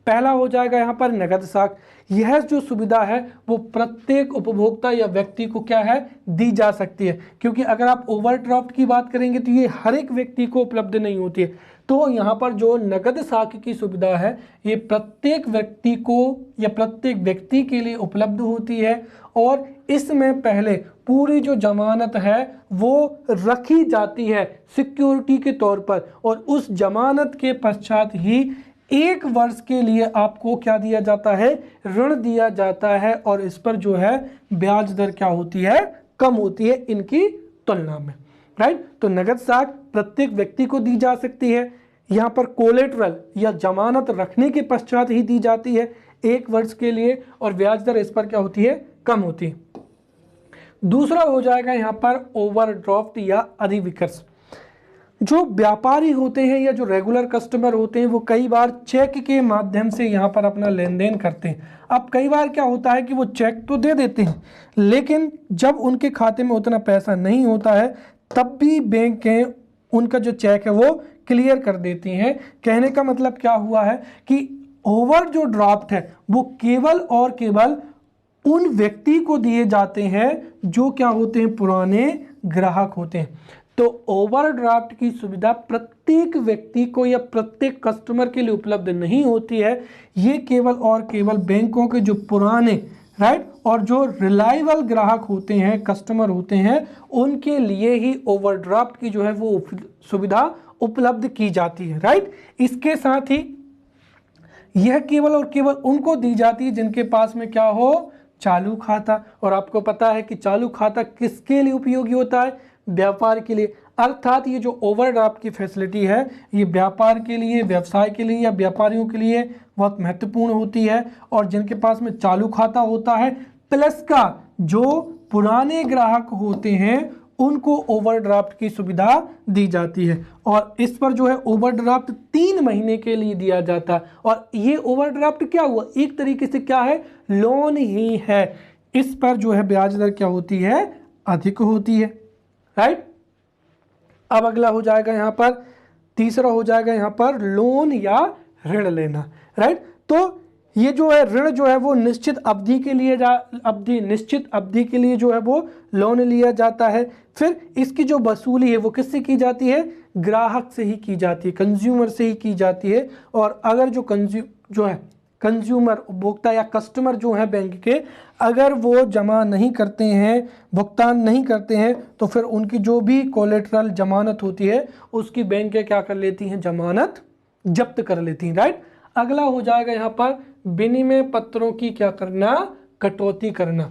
पहला हो जाएगा यहाँ पर नगद साख। यह जो सुविधा है वो प्रत्येक उपभोक्ता या व्यक्ति को क्या है, दी जा सकती है, क्योंकि अगर आप ओवरड्राफ्ट की बात करेंगे तो ये हर एक व्यक्ति को उपलब्ध नहीं होती है। तो यहाँ पर जो नगद साख की सुविधा है ये प्रत्येक व्यक्ति को या प्रत्येक व्यक्ति के लिए उपलब्ध होती है और इसमें पहले पूरी जो जमानत है वो रखी जाती है सिक्योरिटी के तौर पर, और उस जमानत के पश्चात ही 1 वर्ष के लिए आपको क्या दिया जाता है, ऋण दिया जाता है, और इस पर जो है ब्याज दर क्या होती है, कम होती है इनकी तुलना में, राइट। तो नगद साख प्रत्येक व्यक्ति को दी जा सकती है, यहाँ पर कोलेटरल या जमानत रखने के पश्चात ही दी जाती है 1 वर्ष के लिए, और ब्याज दर इस पर क्या होती है, कम होती है। दूसरा हो जाएगा यहाँ पर ओवरड्राफ्ट या अधिविकर्ष। जो व्यापारी होते हैं या जो रेगुलर कस्टमर होते हैं वो कई बार चेक के माध्यम से यहाँ पर अपना लेन देन करते हैं। अब कई बार क्या होता है कि वो चेक तो दे देते हैं, लेकिन जब उनके खाते में उतना पैसा नहीं होता है तब भी बैंकें उनका जो चेक है वो क्लियर कर देती हैं। कहने का मतलब क्या हुआ है कि ओवर जो ड्राफ्ट है वो केवल और केवल उन व्यक्ति को दिए जाते हैं जो क्या होते हैं, पुराने ग्राहक होते हैं। तो ओवरड्राफ्ट की सुविधा प्रत्येक व्यक्ति को या प्रत्येक कस्टमर के लिए उपलब्ध नहीं होती है। ये केवल और केवल बैंकों के जो पुराने, राइट, और जो रिलायबल ग्राहक होते हैं, कस्टमर होते हैं, उनके लिए ही ओवरड्राफ्ट की जो है वो सुविधा उपलब्ध की जाती है, राइट। इसके साथ ही यह केवल और केवल उनको दी जाती है जिनके पास में क्या हो, चालू खाता। और आपको पता है कि चालू खाता किसके लिए उपयोगी होता है, व्यापार के लिए। अर्थात ये जो ओवरड्राफ्ट की फैसिलिटी है ये व्यापार के लिए, व्यवसाय के लिए या व्यापारियों के लिए बहुत महत्वपूर्ण होती है। और जिनके पास में चालू खाता होता है प्लस का जो पुराने ग्राहक होते हैं उनको ओवरड्राफ्ट की सुविधा दी जाती है। और इस पर जो है ओवरड्राफ्ट 3 महीने के लिए दिया जाता है। और ये ओवरड्राफ्ट क्या हुआ, एक तरीके से क्या है, लोन ही है। इस पर जो है ब्याज दर क्या होती है, अधिक होती है, राइट। अब अगला हो जाएगा यहाँ पर, तीसरा हो जाएगा यहाँ पर लोन या ऋण लेना, राइट। तो ये जो है ऋण जो है वो निश्चित अवधि के लिए निश्चित अवधि के लिए जो है वो लोन लिया जाता है। फिर इसकी जो वसूली है वो किससे की जाती है, ग्राहक से ही की जाती है, कंज्यूमर से ही की जाती है। और अगर जो कंज्यूमर उपभोक्ता या कस्टमर जो है बैंक के, अगर वो जमा नहीं करते हैं, भुगतान नहीं करते हैं, तो फिर उनकी जो भी कोलेटरल जमानत होती है उसकी बैंक क्या कर लेती हैं, जमानत जब्त कर लेती हैं, राइट। अगला हो जाएगा यहाँ पर विनिमय पत्रों की क्या करना, कटौती करना,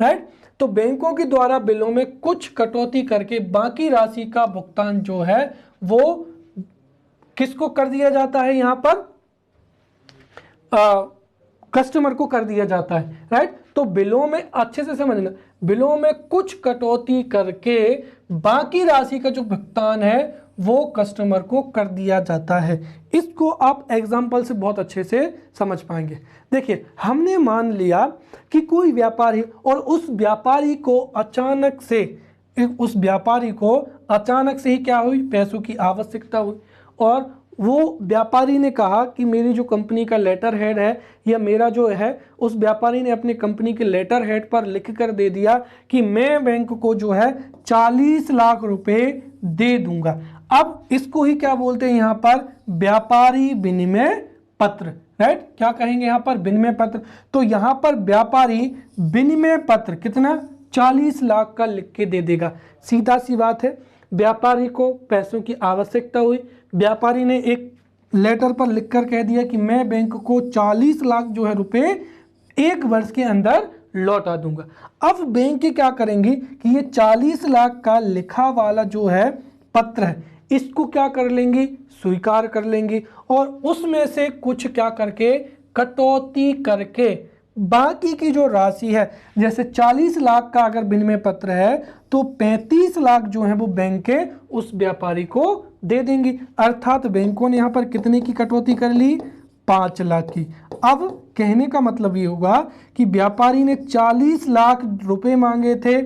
राइट। तो बैंकों के द्वारा बिलों में कुछ कटौती करके बाकी राशि का भुगतान जो है वो किसको कर दिया जाता है, यहाँ पर कस्टमर को कर दिया जाता है, राइट। तो बिलों में अच्छे से समझना, बिलों में कुछ कटौती करके बाकी राशि का जो भुगतान है वो कस्टमर को कर दिया जाता है। इसको आप एग्जाम्पल से बहुत अच्छे से समझ पाएंगे। देखिए, हमने मान लिया कि कोई व्यापारी, और उस व्यापारी को अचानक से ही क्या हुई, पैसों की आवश्यकता हुई। और वो व्यापारी ने कहा कि मेरी जो कंपनी का लेटर हेड है या मेरा जो है, उस व्यापारी ने अपने कंपनी के लेटर हेड पर लिख कर दे दिया कि मैं बैंक को जो है 40 लाख रुपए दे दूंगा। अब इसको ही क्या बोलते हैं यहाँ पर, व्यापारी विनिमय पत्र, राइट। क्या कहेंगे यहाँ पर, विनिमय पत्र। तो यहाँ पर व्यापारी विनिमय पत्र कितना, 40 लाख का लिख के दे देगा। सीधा सी बात है, व्यापारी को पैसों की आवश्यकता हुई, व्यापारी ने एक लेटर पर लिखकर कह दिया कि मैं बैंक को 40 लाख जो है रुपए 1 वर्ष के अंदर लौटा दूंगा। अब बैंक क्या करेंगी कि ये 40 लाख का लिखा वाला जो है पत्र है, इसको क्या कर लेंगी, स्वीकार कर लेंगी, और उसमें से कुछ क्या करके, कटौती करके बाकी की जो राशि है, जैसे 40 लाख का अगर विनिमय पत्र है तो 35 लाख जो है वो बैंक के उस व्यापारी को दे देंगी। अर्थात बैंकों ने यहाँ पर कितने की कटौती कर ली, 5 लाख की। अब कहने का मतलब ये होगा कि व्यापारी ने 40 लाख रुपए मांगे थे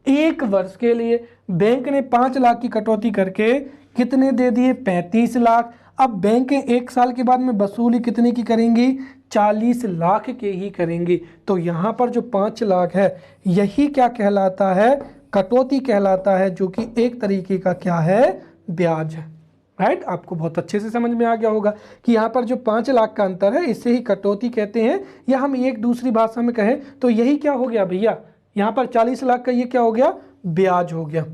1 वर्ष के लिए, बैंक ने 5 लाख की कटौती करके कितने दे दिए, 35 लाख। अब बैंक 1 साल के बाद में वसूली कितने की करेंगी, 40 लाख के ही करेंगी। तो यहाँ पर जो 5 लाख है यही क्या कहलाता है, कटौती कहलाता है, जो कि एक तरीके का क्या है, ब्याज है, राइट। आपको बहुत अच्छे से समझ में आ गया होगा कि यहाँ पर जो 5 लाख का अंतर है इसे ही कटौती कहते हैं, या हम एक दूसरी भाषा में कहें तो यही क्या हो गया भैया, यहाँ पर 40 लाख का ये क्या हो गया, ब्याज हो गया,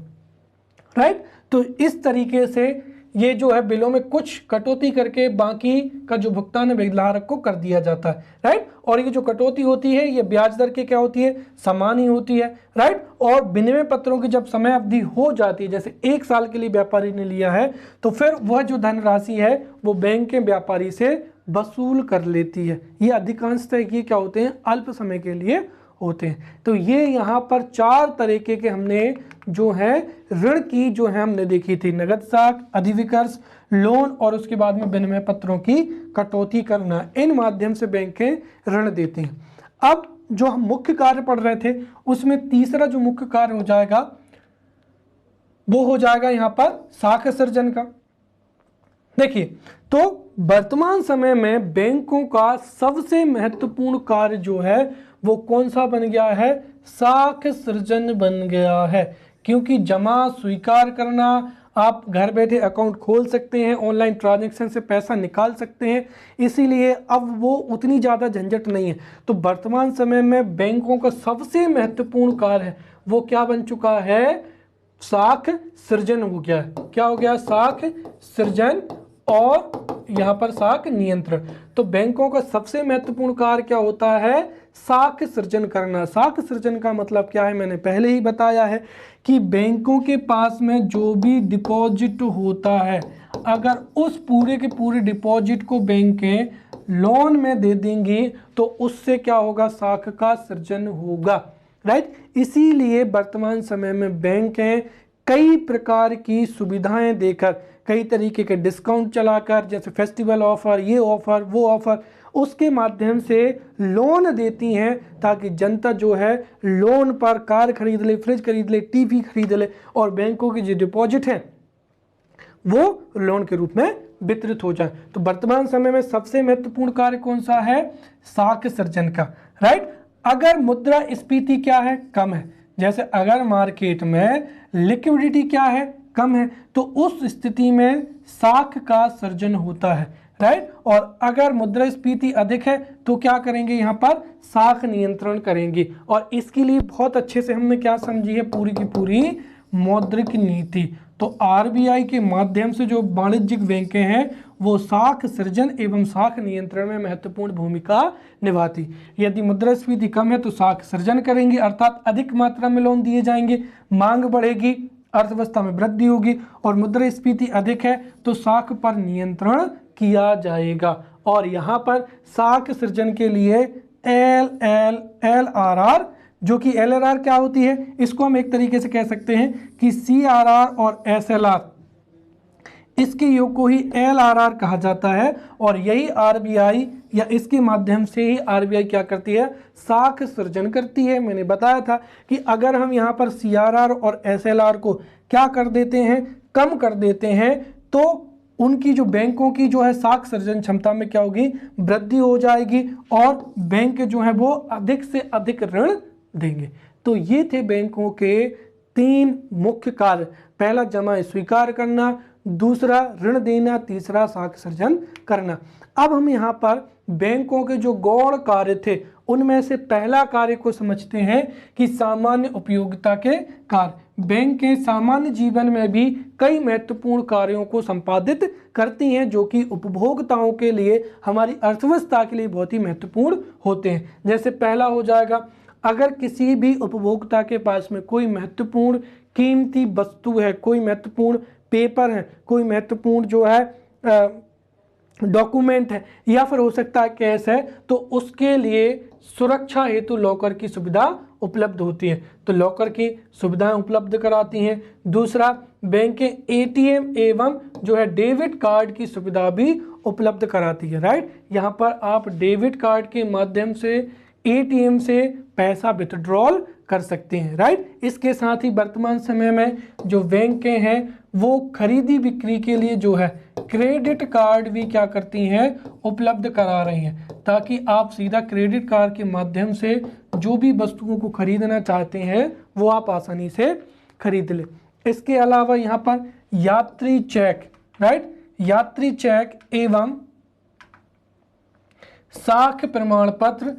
राइट। तो इस तरीके से ये जो है बिलों में कुछ कटौती करके बाकी का जो भुगतान है बिलधारक को कर दिया जाता है, राइट। और ये जो कटौती होती है ये ब्याज दर के क्या होती है, समान ही होती है, राइट। और विनिमय पत्रों की जब समय अवधि हो जाती है, जैसे 1 साल के लिए व्यापारी ने लिया है, तो फिर वह जो धनराशि है वो बैंक के व्यापारी से वसूल कर लेती है। ये अधिकांशतः ये क्या होते हैं, अल्प समय के लिए होते हैं। तो ये यहाँ पर 4 तरीके के हमने जो है ऋण की जो है हमने देखी थी, नगद साख, अधिविकर्ष, लोन और उसके बाद में विनिमय पत्रों की कटौती करना। इन माध्यम से बैंकें ऋण देती हैं। अब जो हम मुख्य कार्य पढ़ रहे थे उसमें तीसरा जो मुख्य कार्य हो जाएगा वो हो जाएगा यहाँ पर साख सृजन का। देखिए, तो वर्तमान समय में बैंकों का सबसे महत्वपूर्ण कार्य जो है वो कौन सा बन गया है, साख सृजन बन गया है। क्योंकि जमा स्वीकार करना, आप घर बैठे अकाउंट खोल सकते हैं, ऑनलाइन ट्रांजैक्शन से पैसा निकाल सकते हैं, इसीलिए अब वो उतनी ज़्यादा झंझट नहीं है। तो वर्तमान समय में बैंकों का सबसे महत्वपूर्ण कार्य है वो क्या बन चुका है, साख सृजन हो गया है। क्या हो गया, साख सृजन और यहाँ पर साख नियंत्रण। तो बैंकों का सबसे महत्वपूर्ण कार्य क्या होता है, साख सृजन करना। साख सृजन का मतलब क्या है, मैंने पहले ही बताया है कि बैंकों के पास में जो भी डिपॉजिट होता है, अगर उस पूरे के पूरे डिपॉजिट को बैंक के लोन में दे देंगी तो उससे क्या होगा, साख का सृजन होगा, राइट। इसीलिए वर्तमान समय में बैंकें कई प्रकार की सुविधाएं देकर, कई तरीके के डिस्काउंट चलाकर, जैसे फेस्टिवल ऑफर, ये ऑफर, वो ऑफर, उसके माध्यम से लोन देती हैं ताकि जनता जो है लोन पर कार खरीद ले, फ्रिज खरीद ले, टीवी खरीद ले, और बैंकों की जो डिपॉजिट है वो लोन के रूप में वितरित हो जाए। तो वर्तमान समय में सबसे महत्वपूर्ण कार्य कौन सा है, साख सृजन का, राइट। अगर मुद्रास्फीति क्या है, कम है, जैसे अगर मार्केट में लिक्विडिटी क्या है, कम है, तो उस स्थिति में साख का सृजन होता है, राइट। और अगर मुद्रास्फीति अधिक है तो क्या करेंगे, यहाँ पर साख नियंत्रण करेंगे। और इसके लिए बहुत अच्छे से हमने क्या समझी है, पूरी की पूरी मौद्रिक नीति। तो आरबीआई के माध्यम से जो वाणिज्यिक बैंकें हैं वो साख सृजन एवं साख नियंत्रण में महत्वपूर्ण भूमिका निभाती। यदि मुद्रास्फीति कम है तो साख सृजन करेंगे, अर्थात अधिक मात्रा में लोन दिए जाएंगे, मांग बढ़ेगी, अर्थव्यवस्था में वृद्धि होगी। और मुद्रास्फीति अधिक है तो साख पर नियंत्रण किया जाएगा। और यहाँ पर साख सृजन के लिए LLR, जो कि LRR क्या होती है, इसको हम एक तरीके से कह सकते हैं कि CRR और SLR, इसके योग को ही LRR कहा जाता है। और यही आरबीआई या इसके माध्यम से ही आरबीआई क्या करती है, साख सृजन करती है। मैंने बताया था कि अगर हम यहाँ पर CRR और SLR को क्या कर देते हैं, कम कर देते हैं, तो उनकी जो बैंकों की जो है साख सृजन क्षमता में क्या होगी, वृद्धि हो जाएगी और बैंक जो है वो अधिक से अधिक ऋण देंगे। तो ये थे बैंकों के 3 मुख्य कार्य। पहला, जमा स्वीकार करना, दूसरा ऋण देना, तीसरा साख सृजन करना। अब हम यहाँ पर बैंकों के जो गौण कार्य थे उनमें से पहला कार्य को समझते हैं कि सामान्य उपयोगिता के कार्य। बैंकें सामान्य जीवन में भी कई महत्वपूर्ण कार्यों को संपादित करती हैं जो कि उपभोक्ताओं के लिए, हमारी अर्थव्यवस्था के लिए बहुत ही महत्वपूर्ण होते हैं। जैसे पहला हो जाएगा, अगर किसी भी उपभोक्ता के पास में कोई महत्वपूर्ण कीमती वस्तु है, कोई महत्वपूर्ण पेपर है, कोई महत्वपूर्ण जो है डॉक्यूमेंट है, या फिर हो सकता है कैश है, तो उसके लिए सुरक्षा हेतु लॉकर की सुविधा उपलब्ध होती है, तो लॉकर की सुविधाएं उपलब्ध कराती हैं। दूसरा, बैंकें एटीएम एवं जो है डेबिट कार्ड की सुविधा भी उपलब्ध कराती है, राइट। यहाँ पर आप डेबिट कार्ड के माध्यम से एटीएम से पैसा विथड्रॉल कर सकते हैं, राइट। इसके साथ ही वर्तमान समय में जो बैंकें हैं वो खरीदी बिक्री के लिए जो है क्रेडिट कार्ड भी क्या करती हैं, उपलब्ध करा रही हैं, ताकि आप सीधा क्रेडिट कार्ड के माध्यम से जो भी वस्तुओं को खरीदना चाहते हैं वो आप आसानी से खरीद लें। इसके अलावा यहाँ पर यात्री चेक, राइट, यात्री चेक एवं साख प्रमाण पत्र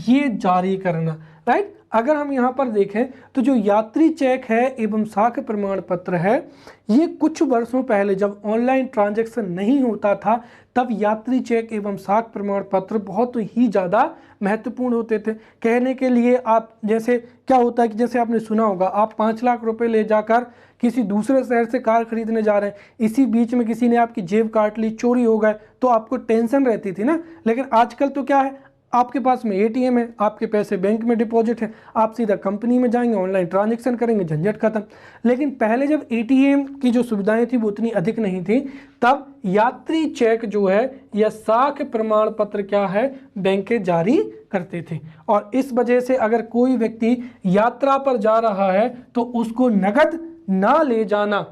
ये जारी करना, राइट। अगर हम यहाँ पर देखें तो जो यात्री चेक है एवं साख प्रमाण पत्र है, ये कुछ वर्षों पहले जब ऑनलाइन ट्रांजैक्शन नहीं होता था तब यात्री चेक एवं साख प्रमाण पत्र बहुत ही ज़्यादा महत्वपूर्ण होते थे। कहने के लिए आप, जैसे क्या होता है कि जैसे आपने सुना होगा, आप 5 लाख रुपए ले जाकर किसी दूसरे शहर से कार खरीदने जा रहे हैं, इसी बीच में किसी ने आपकी जेब काट ली, चोरी हो गए, तो आपको टेंशन रहती थी ना। लेकिन आजकल तो क्या है, आपके पास में एटीएम है, आपके पैसे बैंक में डिपॉजिट है, आप सीधा कंपनी में जाएंगे, ऑनलाइन ट्रांजैक्शन करेंगे, झंझट खत्म। लेकिन पहले जब एटीएम की जो सुविधाएं थी वो उतनी अधिक नहीं थी, तब यात्री चेक जो है या साख प्रमाण पत्र क्या है, बैंकें जारी करते थे। और इस वजह से अगर कोई व्यक्ति यात्रा पर जा रहा है तो उसको नगद ना ले जाना,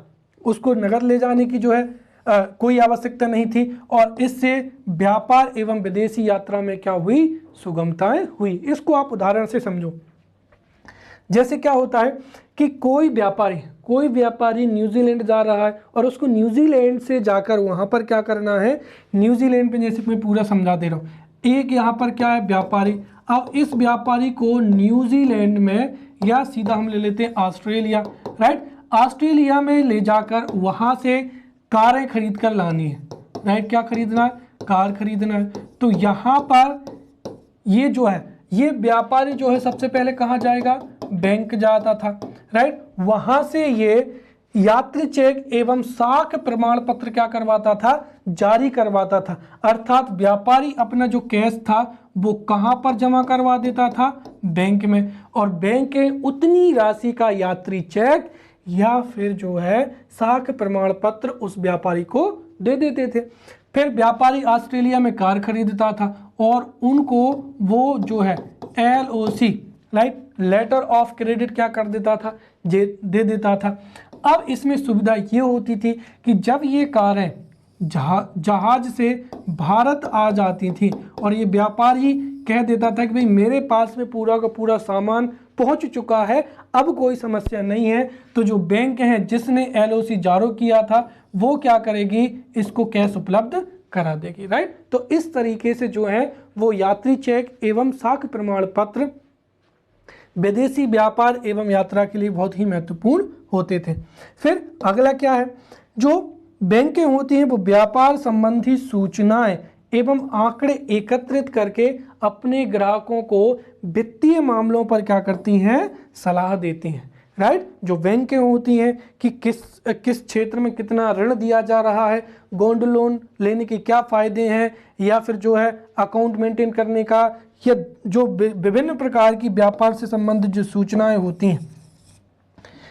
उसको नगद ले जाने की जो है कोई आवश्यकता नहीं थी, और इससे व्यापार एवं विदेशी यात्रा में क्या हुई, सुगमताएं हुई। इसको आप उदाहरण से समझो। जैसे क्या होता है कि कोई व्यापारी न्यूजीलैंड जा रहा है और उसको न्यूजीलैंड से जाकर वहां पर क्या करना है, न्यूजीलैंड पे, जैसे मैं पूरा समझा दे रहा हूँ, एक यहाँ पर क्या है व्यापारी, अब इस व्यापारी को न्यूजीलैंड में, या सीधा हम ले लेते हैं ऑस्ट्रेलिया, राइट, ऑस्ट्रेलिया में ले जाकर वहां से कारें खरीद कर लानी है, राइट। क्या खरीदना है, कार खरीदना है। तो यहाँ पर ये जो है, ये व्यापारी जो है सबसे पहले कहाँ जाएगा, बैंक जाता था, राइट। वहां से ये यात्री चेक एवं साख प्रमाण पत्र क्या करवाता था, जारी करवाता था। अर्थात व्यापारी अपना जो कैश था वो कहाँ पर जमा करवा देता था, बैंक में, और बैंक उतनी राशि का यात्री चेक या फिर जो है साख प्रमाण पत्र उस व्यापारी को दे देते थे। फिर व्यापारी ऑस्ट्रेलिया में कार खरीदता था और उनको वो जो है LOC, right, letter of credit क्या कर देता था, दे देता था। अब इसमें सुविधा ये होती थी कि जब ये कारें जहाज से भारत आ जाती थी और ये व्यापारी कह देता था कि भाई मेरे पास में पूरा का पूरा सामान पहुंच चुका है, अब कोई समस्या नहीं है, तो जो बैंक है जिसने LOC जारी किया था वो क्या करेगी, इसको कैश उपलब्ध करा देगी, राइट। तो इस तरीके से जो है वो यात्री चेक एवं साख प्रमाण पत्र विदेशी व्यापार एवं यात्रा के लिए बहुत ही महत्वपूर्ण होते थे। फिर अगला क्या है, जो बैंकें होती हैं वो व्यापार संबंधी सूचनाएं एवं आंकड़े एकत्रित करके अपने ग्राहकों को वित्तीय मामलों पर क्या करती हैं, सलाह देती हैं, राइट। जो बैंकें होती हैं कि किस क्षेत्र में कितना ऋण दिया जा रहा है, गोल्ड लोन लेने के क्या फ़ायदे हैं, या फिर जो है अकाउंट मेंटेन करने का, या जो विभिन्न प्रकार की व्यापार से संबंधित जो सूचनाएं होती हैं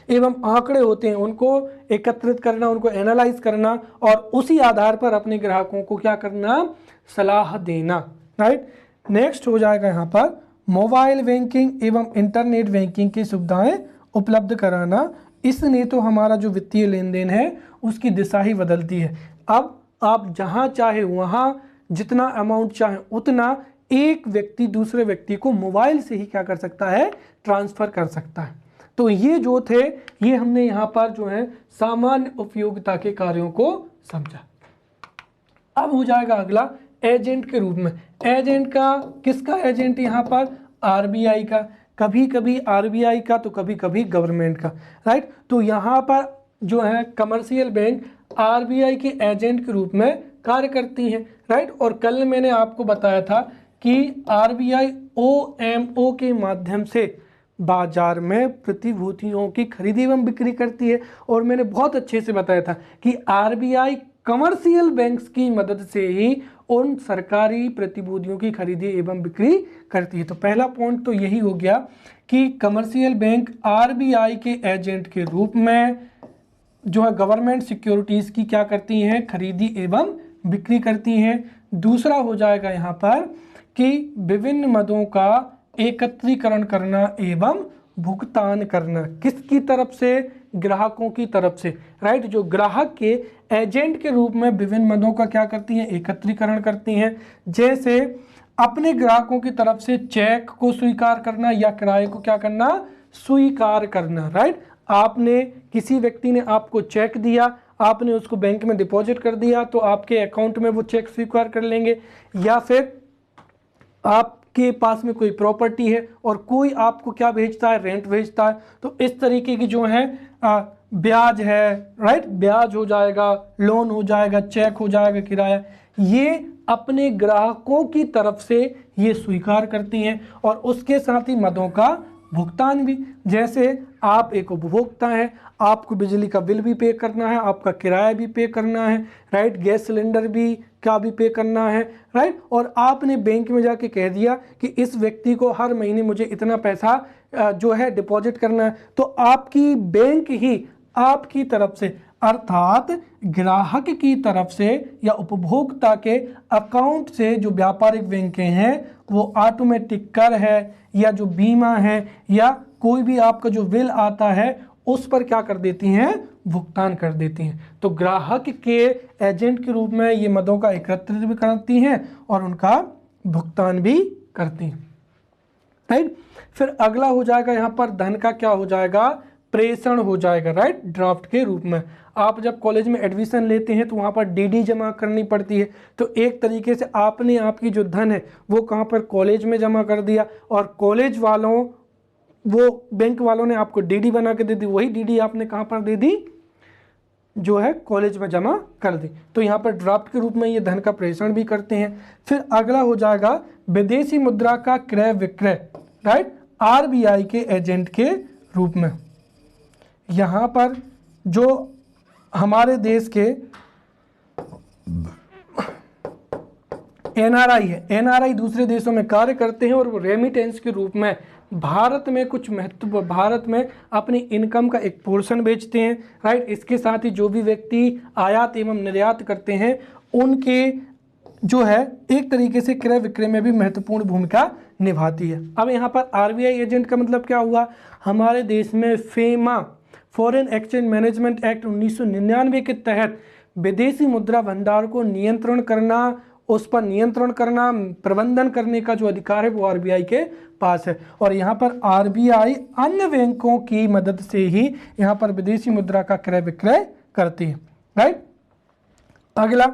एवं आंकड़े होते हैं उनको एकत्रित करना, उनको एनालाइज करना और उसी आधार पर अपने ग्राहकों को क्या करना, सलाह देना, राइट। नेक्स्ट हो जाएगा यहाँ पर मोबाइल बैंकिंग एवं इंटरनेट बैंकिंग की सुविधाएं उपलब्ध कराना। इसने तो हमारा जो वित्तीय लेन देन है उसकी दिशा ही बदल दी है। अब आप जहाँ चाहे वहाँ जितना अमाउंट चाहे उतना एक व्यक्ति दूसरे व्यक्ति को मोबाइल से ही क्या कर सकता है, ट्रांसफ़र कर सकता है। तो ये जो थे, ये हमने यहाँ पर जो है सामान्य उपयोगिता के कार्यों को समझा। अब हो जाएगा अगला एजेंट के रूप में। एजेंट का, किसका एजेंट यहाँ पर? आरबीआई का, कभी कभी आरबीआई का तो कभी कभी गवर्नमेंट का, राइट। तो यहाँ पर जो है कमर्शियल बैंक आरबीआई के एजेंट के रूप में कार्य करती हैं, राइट। और कल मैंने आपको बताया था कि आरबीआई ओएमओ के माध्यम से बाजार में प्रतिभूतियों की खरीदी एवं बिक्री करती है। और मैंने बहुत अच्छे से बताया था कि आरबीआई कमर्शियल बैंक्स की मदद से ही उन सरकारी प्रतिभूतियों की खरीदी एवं बिक्री करती है। तो पहला पॉइंट तो यही हो गया कि कमर्शियल बैंक आरबीआई के एजेंट के रूप में जो है गवर्नमेंट सिक्योरिटीज़ की क्या करती हैं? खरीदी एवं बिक्री करती हैं। दूसरा हो जाएगा यहाँ पर कि विभिन्न मदों का एकत्रीकरण करना एवं भुगतान करना, किसकी तरफ से? ग्राहकों की तरफ से, राइट। जो ग्राहक के एजेंट के रूप में विभिन्न मदों का क्या करती हैं? एकत्रीकरण करती हैं। जैसे अपने ग्राहकों की तरफ से चेक को स्वीकार करना या किराए को क्या करना? स्वीकार करना, राइट। आपने, किसी व्यक्ति ने आपको चेक दिया, आपने उसको बैंक में डिपॉजिट कर दिया, तो आपके अकाउंट में वो चेक स्वीकार कर लेंगे। या फिर आपके पास में कोई प्रॉपर्टी है और कोई आपको क्या भेजता है? रेंट भेजता है, तो इस तरीके की जो है ब्याज है, राइट, ब्याज हो जाएगा, लोन हो जाएगा, चेक हो जाएगा, किराया, ये अपने ग्राहकों की तरफ से ये स्वीकार करती हैं। और उसके साथ ही मदों का भुगतान भी। जैसे आप एक उपभोक्ता हैं, आपको बिजली का बिल भी पे करना है, आपका किराया भी पे करना है, राइट, गैस सिलेंडर भी क्या भी पे करना है, राइट। और आपने बैंक में जाके कह दिया कि इस व्यक्ति को हर महीने मुझे इतना पैसा जो है डिपॉजिट करना है, तो आपकी बैंक ही आपकी तरफ से, अर्थात ग्राहक की तरफ से या उपभोक्ता के अकाउंट से जो व्यापारिक बैंकें हैं वो ऑटोमेटिक कर है या जो बीमा है या कोई भी आपका जो बिल आता है उस पर क्या कर देती हैं? भुगतान कर देती हैं। तो ग्राहक के एजेंट के रूप में ये मदों का एकत्रित भी करती हैं और उनका भुगतान भी करती हैं, राइट। फिर अगला हो जाएगा यहाँ पर धन का क्या हो जाएगा? प्रेषण हो जाएगा, राइट, ड्राफ्ट के रूप में। आप जब कॉलेज में एडमिशन लेते हैं तो वहाँ पर डीडी जमा करनी पड़ती है। तो एक तरीके से आपने आपकी जो धन है वो कहाँ पर? कॉलेज में जमा कर दिया, और कॉलेज वालों, वो बैंक वालों ने आपको डीडी बना के दे दी, वही डीडी आपने कहाँ पर दे दी? जो है कॉलेज में जमा कर दी। तो यहाँ पर ड्राफ्ट के रूप में ये धन का प्रेषण भी करते हैं। फिर अगला हो जाएगा विदेशी मुद्रा का क्रय विक्रय, राइट, आरबीआई के एजेंट के रूप में। यहाँ पर जो हमारे देश के एनआरआई है, एनआरआई दूसरे देशों में कार्य करते हैं और वो रेमिटेंस के रूप में भारत में कुछ महत्व, भारत में अपनी इनकम का एक पोर्शन बेचते हैं, राइट। इसके साथ ही जो भी व्यक्ति आयात एवं निर्यात करते हैं उनके जो है एक तरीके से क्रय विक्रय में भी महत्वपूर्ण भूमिका निभाती है। अब यहाँ पर आरबीआई एजेंट का मतलब क्या हुआ? हमारे देश में FEMA, foreign exchange management act 1999 के तहत विदेशी मुद्रा भंडार को नियंत्रण करना, उस पर नियंत्रण करना, प्रबंधन करने का जो अधिकार है वो आरबीआई के पास है। और यहाँ पर आरबीआई अन्य बैंकों की मदद से ही यहाँ पर विदेशी मुद्रा का क्रय विक्रय करती है, राइट। अगला,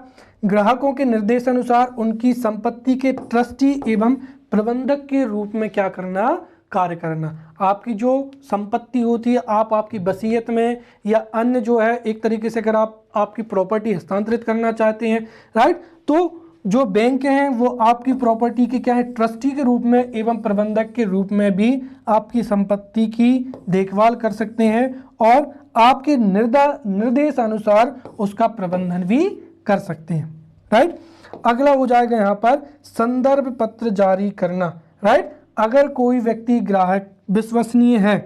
ग्राहकों के निर्देशानुसार उनकी संपत्ति के ट्रस्टी एवं प्रबंधक के रूप में क्या करना? कार्य करना। आपकी जो संपत्ति होती है, आप आपकी वसीयत में या अन्य जो है एक तरीके से अगर आप आपकी प्रॉपर्टी हस्तांतरित करना चाहते हैं, राइट, तो जो बैंक हैं वो आपकी प्रॉपर्टी के क्या है? ट्रस्टी के रूप में एवं प्रबंधक के रूप में भी आपकी संपत्ति की देखभाल कर सकते हैं और आपके निर्देशानुसार उसका प्रबंधन भी कर सकते हैं, राइट। अगला हो जाएगा यहाँ पर संदर्भ पत्र जारी करना, राइट। अगर कोई व्यक्ति ग्राहक विश्वसनीय है,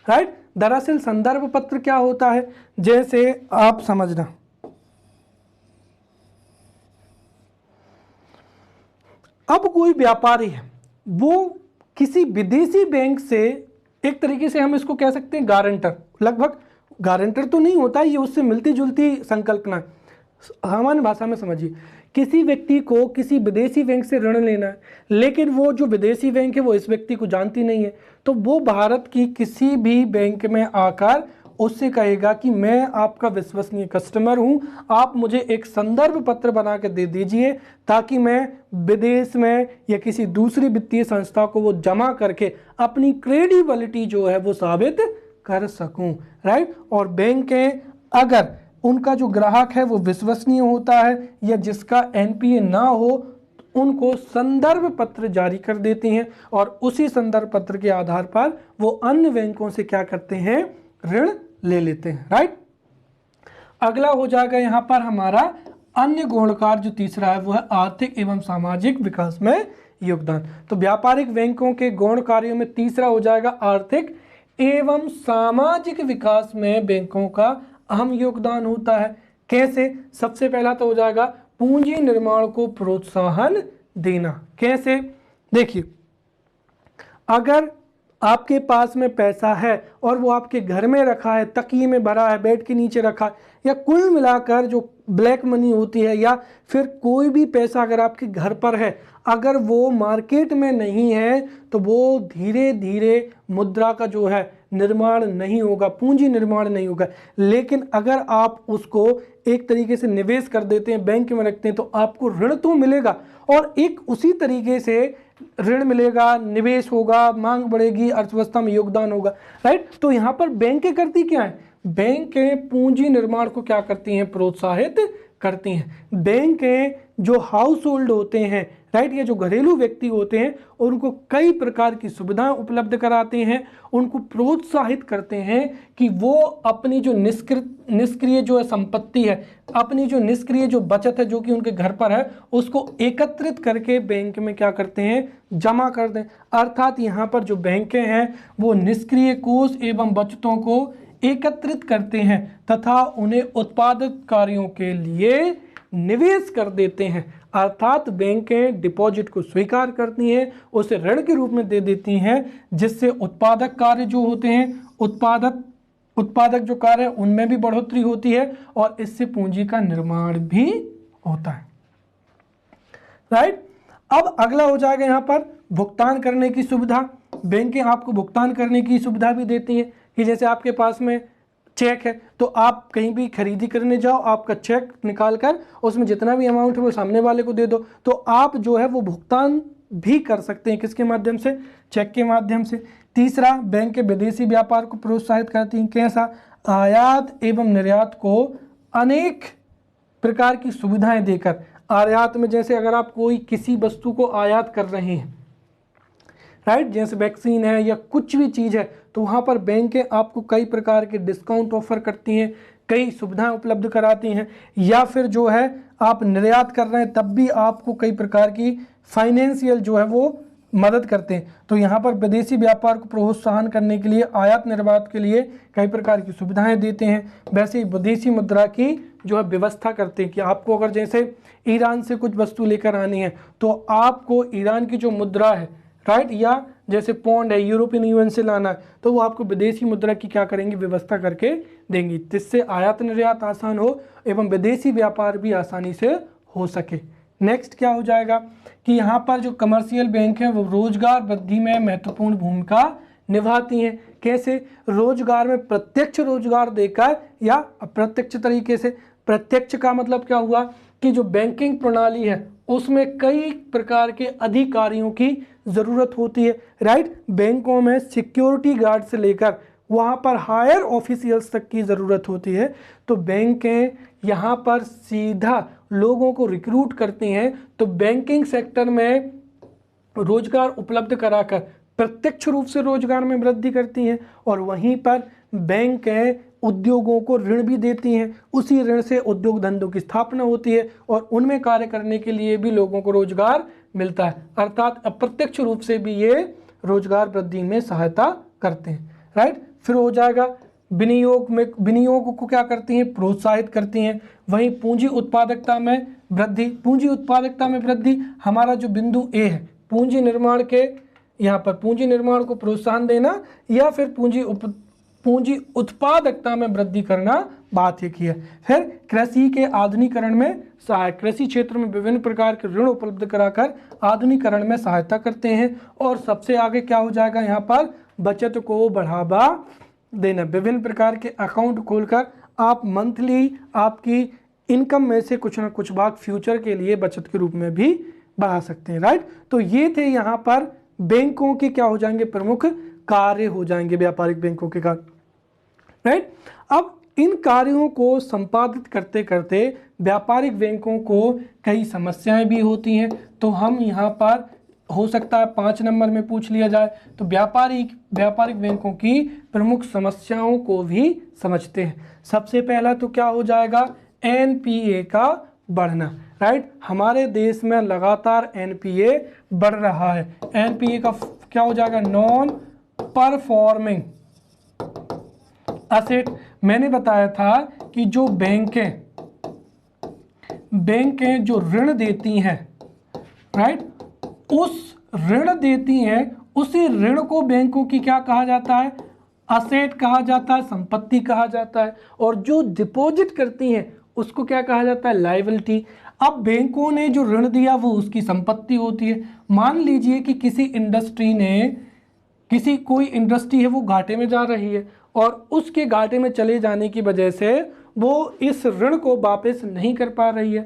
राइट, दरअसल संदर्भ पत्र क्या होता है? जैसे आप समझना, अब कोई व्यापारी है, वो किसी विदेशी बैंक से, एक तरीके से हम इसको कह सकते हैं गारंटर, लगभग गारंटर तो नहीं होता, ये उससे मिलती जुलती संकल्पना। सामान्य भाषा में समझिए, किसी व्यक्ति को किसी विदेशी बैंक से ऋण लेना है, लेकिन वो जो विदेशी बैंक है वो इस व्यक्ति को जानती नहीं है, तो वो भारत की किसी भी बैंक में आकर उससे कहेगा कि मैं आपका विश्वसनीय कस्टमर हूं, आप मुझे एक संदर्भ पत्र बना के दे दीजिए ताकि मैं विदेश में या किसी दूसरी वित्तीय संस्था को वो जमा करके अपनी क्रेडिबिलिटी जो है वो साबित कर सकूं, राइट। और बैंकें अगर उनका जो ग्राहक है वो विश्वसनीय होता है या जिसका एनपीए ना हो, उनको संदर्भ पत्र जारी कर देती हैं और उसी संदर्भ पत्र के आधार पर वो अन्य बैंकों से क्या करते हैं, ऋण ले लेते हैं, राइट। अगला हो जाएगा यहाँ पर हमारा अन्य गौणकार, जो तीसरा है वो है आर्थिक एवं सामाजिक विकास में योगदान। तो व्यापारिक बैंकों के गौण कार्यों में तीसरा हो जाएगा आर्थिक एवं सामाजिक विकास में बैंकों का अहम योगदान होता है। कैसे? सबसे पहला तो हो जाएगा पूंजी निर्माण को प्रोत्साहन देना। कैसे? देखिए, अगर आपके पास में पैसा है और वो आपके घर में रखा है, तकिए में भरा है, बेड के नीचे रखा है, या कुल मिलाकर जो ब्लैक मनी होती है या फिर कोई भी पैसा अगर आपके घर पर है, अगर वो मार्केट में नहीं है तो वो धीरे धीरे मुद्रा का जो है निर्माण नहीं होगा, पूंजी निर्माण नहीं होगा। लेकिन अगर आप उसको एक तरीके से निवेश कर देते हैं, बैंक में रखते हैं, तो आपको ऋण तो मिलेगा और एक उसी तरीके से ऋण मिलेगा, निवेश होगा, मांग बढ़ेगी, अर्थव्यवस्था में योगदान होगा, राइट। तो यहाँ पर बैंकें करती क्या है? बैंकें पूंजी निर्माण को क्या करती हैं? प्रोत्साहित करती हैं। बैंकें जो हाउस होल्ड होते हैं, राइट, ये जो घरेलू व्यक्ति होते हैं, उनको कई प्रकार की सुविधाएं उपलब्ध कराते हैं, उनको प्रोत्साहित करते हैं कि वो अपनी जो निष्क्रिय जो है संपत्ति है, अपनी जो निष्क्रिय जो बचत है जो कि उनके घर पर है, उसको एकत्रित करके बैंक में क्या करते हैं? जमा कर दें। अर्थात यहाँ पर जो बैंकें हैं वो निष्क्रिय कोष एवं बचतों को एकत्रित करते हैं तथा उन्हें उत्पादक कार्यों के लिए निवेश कर देते हैं। अर्थात बैंकें डिपॉजिट को स्वीकार करती हैं, उसे ऋण के रूप में दे देती हैं, जिससे उत्पादक कार्य जो होते हैं, उत्पादक जो कार्य है उनमें भी बढ़ोतरी होती है और इससे पूंजी का निर्माण भी होता है, राइट। अब अगला हो जाएगा यहाँ पर भुगतान करने की सुविधा। बैंकें आपको भुगतान करने की सुविधा भी देती हैं कि जैसे आपके पास में चेक है तो आप कहीं भी खरीदी करने जाओ, आपका चेक निकाल कर उसमें जितना भी अमाउंट है वो सामने वाले को दे दो, तो आप जो है वो भुगतान भी कर सकते हैं। किसके माध्यम से? चेक के माध्यम से। तीसरा, बैंक के विदेशी व्यापार को प्रोत्साहित करती हैं। कैसा? आयात एवं निर्यात को अनेक प्रकार की सुविधाएं देकर। आयात में जैसे अगर आप कोई किसी वस्तु को आयात कर रहे हैं, राइट, जैसे वैक्सीन है या कुछ भी चीज़ है, तो वहाँ पर बैंकें आपको कई प्रकार के डिस्काउंट ऑफर करती हैं, कई सुविधाएं उपलब्ध कराती हैं। या फिर जो है आप निर्यात कर रहे हैं तब भी आपको कई प्रकार की फाइनेंशियल जो है वो मदद करते हैं। तो यहाँ पर विदेशी व्यापार को प्रोत्साहन करने के लिए, आयात निर्यात के लिए कई प्रकार की सुविधाएं देते हैं। वैसे ही विदेशी मुद्रा की जो है व्यवस्था करते हैं कि आपको अगर जैसे ईरान से कुछ वस्तु लेकर आनी है तो आपको ईरान की जो मुद्रा है, राइट, या जैसे पौंड है यूरोपियन यूनियन से लाना है तो वो आपको विदेशी मुद्रा की क्या करेंगे? व्यवस्था करके देंगी, जिससे आयात निर्यात आसान हो एवं विदेशी व्यापार भी आसानी से हो सके। नेक्स्ट क्या हो जाएगा कि यहाँ पर जो कमर्शियल बैंक है वो रोजगार वृद्धि में महत्वपूर्ण भूमिका निभाती हैं। कैसे? रोजगार में प्रत्यक्ष रोजगार देकर या अप्रत्यक्ष तरीके से। प्रत्यक्ष का मतलब क्या हुआ कि जो बैंकिंग प्रणाली है उसमें कई प्रकार के अधिकारियों की ज़रूरत होती है, राइट। बैंकों में सिक्योरिटी गार्ड से लेकर वहाँ पर हायर ऑफिशियल्स तक की ज़रूरत होती है। तो बैंकें यहाँ पर सीधा लोगों को रिक्रूट करती हैं, तो बैंकिंग सेक्टर में रोजगार उपलब्ध कराकर प्रत्यक्ष रूप से रोजगार में वृद्धि करती हैं और वहीं पर बैंकें उद्योगों को ऋण भी देती हैं। उसी ऋण से उद्योग धंधों की स्थापना होती है और उनमें कार्य करने के लिए भी लोगों को रोजगार मिलता है। अर्थात अप्रत्यक्ष रूप से भी ये रोजगार वृद्धि में सहायता करते हैं, राइट। फिर हो जाएगा विनियोग को क्या करती हैं? प्रोत्साहित करती हैं। वहीं पूंजी उत्पादकता में वृद्धि। पूंजी उत्पादकता में वृद्धि हमारा जो बिंदु ए है, पूंजी निर्माण के, यहाँ पर पूंजी निर्माण को प्रोत्साहन देना या फिर पूंजी उत्पादकता में वृद्धि करना बात ये की है। फिर कृषि के आधुनिकीकरण में सहायक, कृषि क्षेत्र में विभिन्न प्रकार के ऋण उपलब्ध कराकर आधुनिकीकरण में सहायता करते हैं। और सबसे आगे क्या हो जाएगा यहाँ पर, बचत को बढ़ावा देना। विभिन्न प्रकार के अकाउंट खोलकर आप मंथली आपकी इनकम में से कुछ ना कुछ भाग फ्यूचर के लिए बचत के रूप में भी बढ़ा सकते हैं, राइट। तो ये थे यहाँ पर बैंकों के क्या हो जाएंगे, प्रमुख कार्य हो जाएंगे व्यापारिक बैंकों के कार्य, राइट। अब इन कार्यों को संपादित करते करते व्यापारिक बैंकों को कई समस्याएं भी होती हैं। तो हम यहाँ पर हो सकता है 5 नंबर में पूछ लिया जाए, तो व्यापारिक बैंकों की प्रमुख समस्याओं को भी समझते हैं। सबसे पहला तो क्या हो जाएगा, एनपीए का बढ़ना, राइट। हमारे देश में लगातार एनपीए बढ़ रहा है। एनपीए का क्या हो जाएगा, नॉन परफॉर्मिंग असेट। मैंने बताया था कि जो बैंकें जो ऋण देती हैं, राइट, उस ऋण देती हैं, उसी ऋण को बैंकों की क्या कहा जाता है, असेट कहा जाता है, संपत्ति कहा जाता है। और जो डिपॉजिट करती हैं उसको क्या कहा जाता है, लायबिलिटी। अब बैंकों ने जो ऋण दिया वो उसकी संपत्ति होती है। मान लीजिए कि कोई इंडस्ट्री है वो घाटे में जा रही है और उसके घाटे में चले जाने की वजह से वो इस ऋण को वापस नहीं कर पा रही है।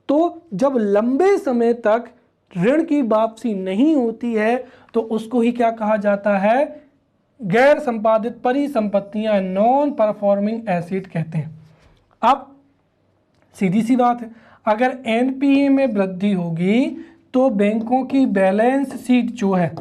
तो जब लंबे समय तक ऋण की वापसी नहीं होती है तो उसको ही क्या कहा जाता है, गैर संपादित परिसंपत्तियां, नॉन परफॉर्मिंग एसेट कहते हैं। अब सीधी सी बात है, अगर एनपीए में वृद्धि होगी तो बैंकों की बैलेंस शीट जो है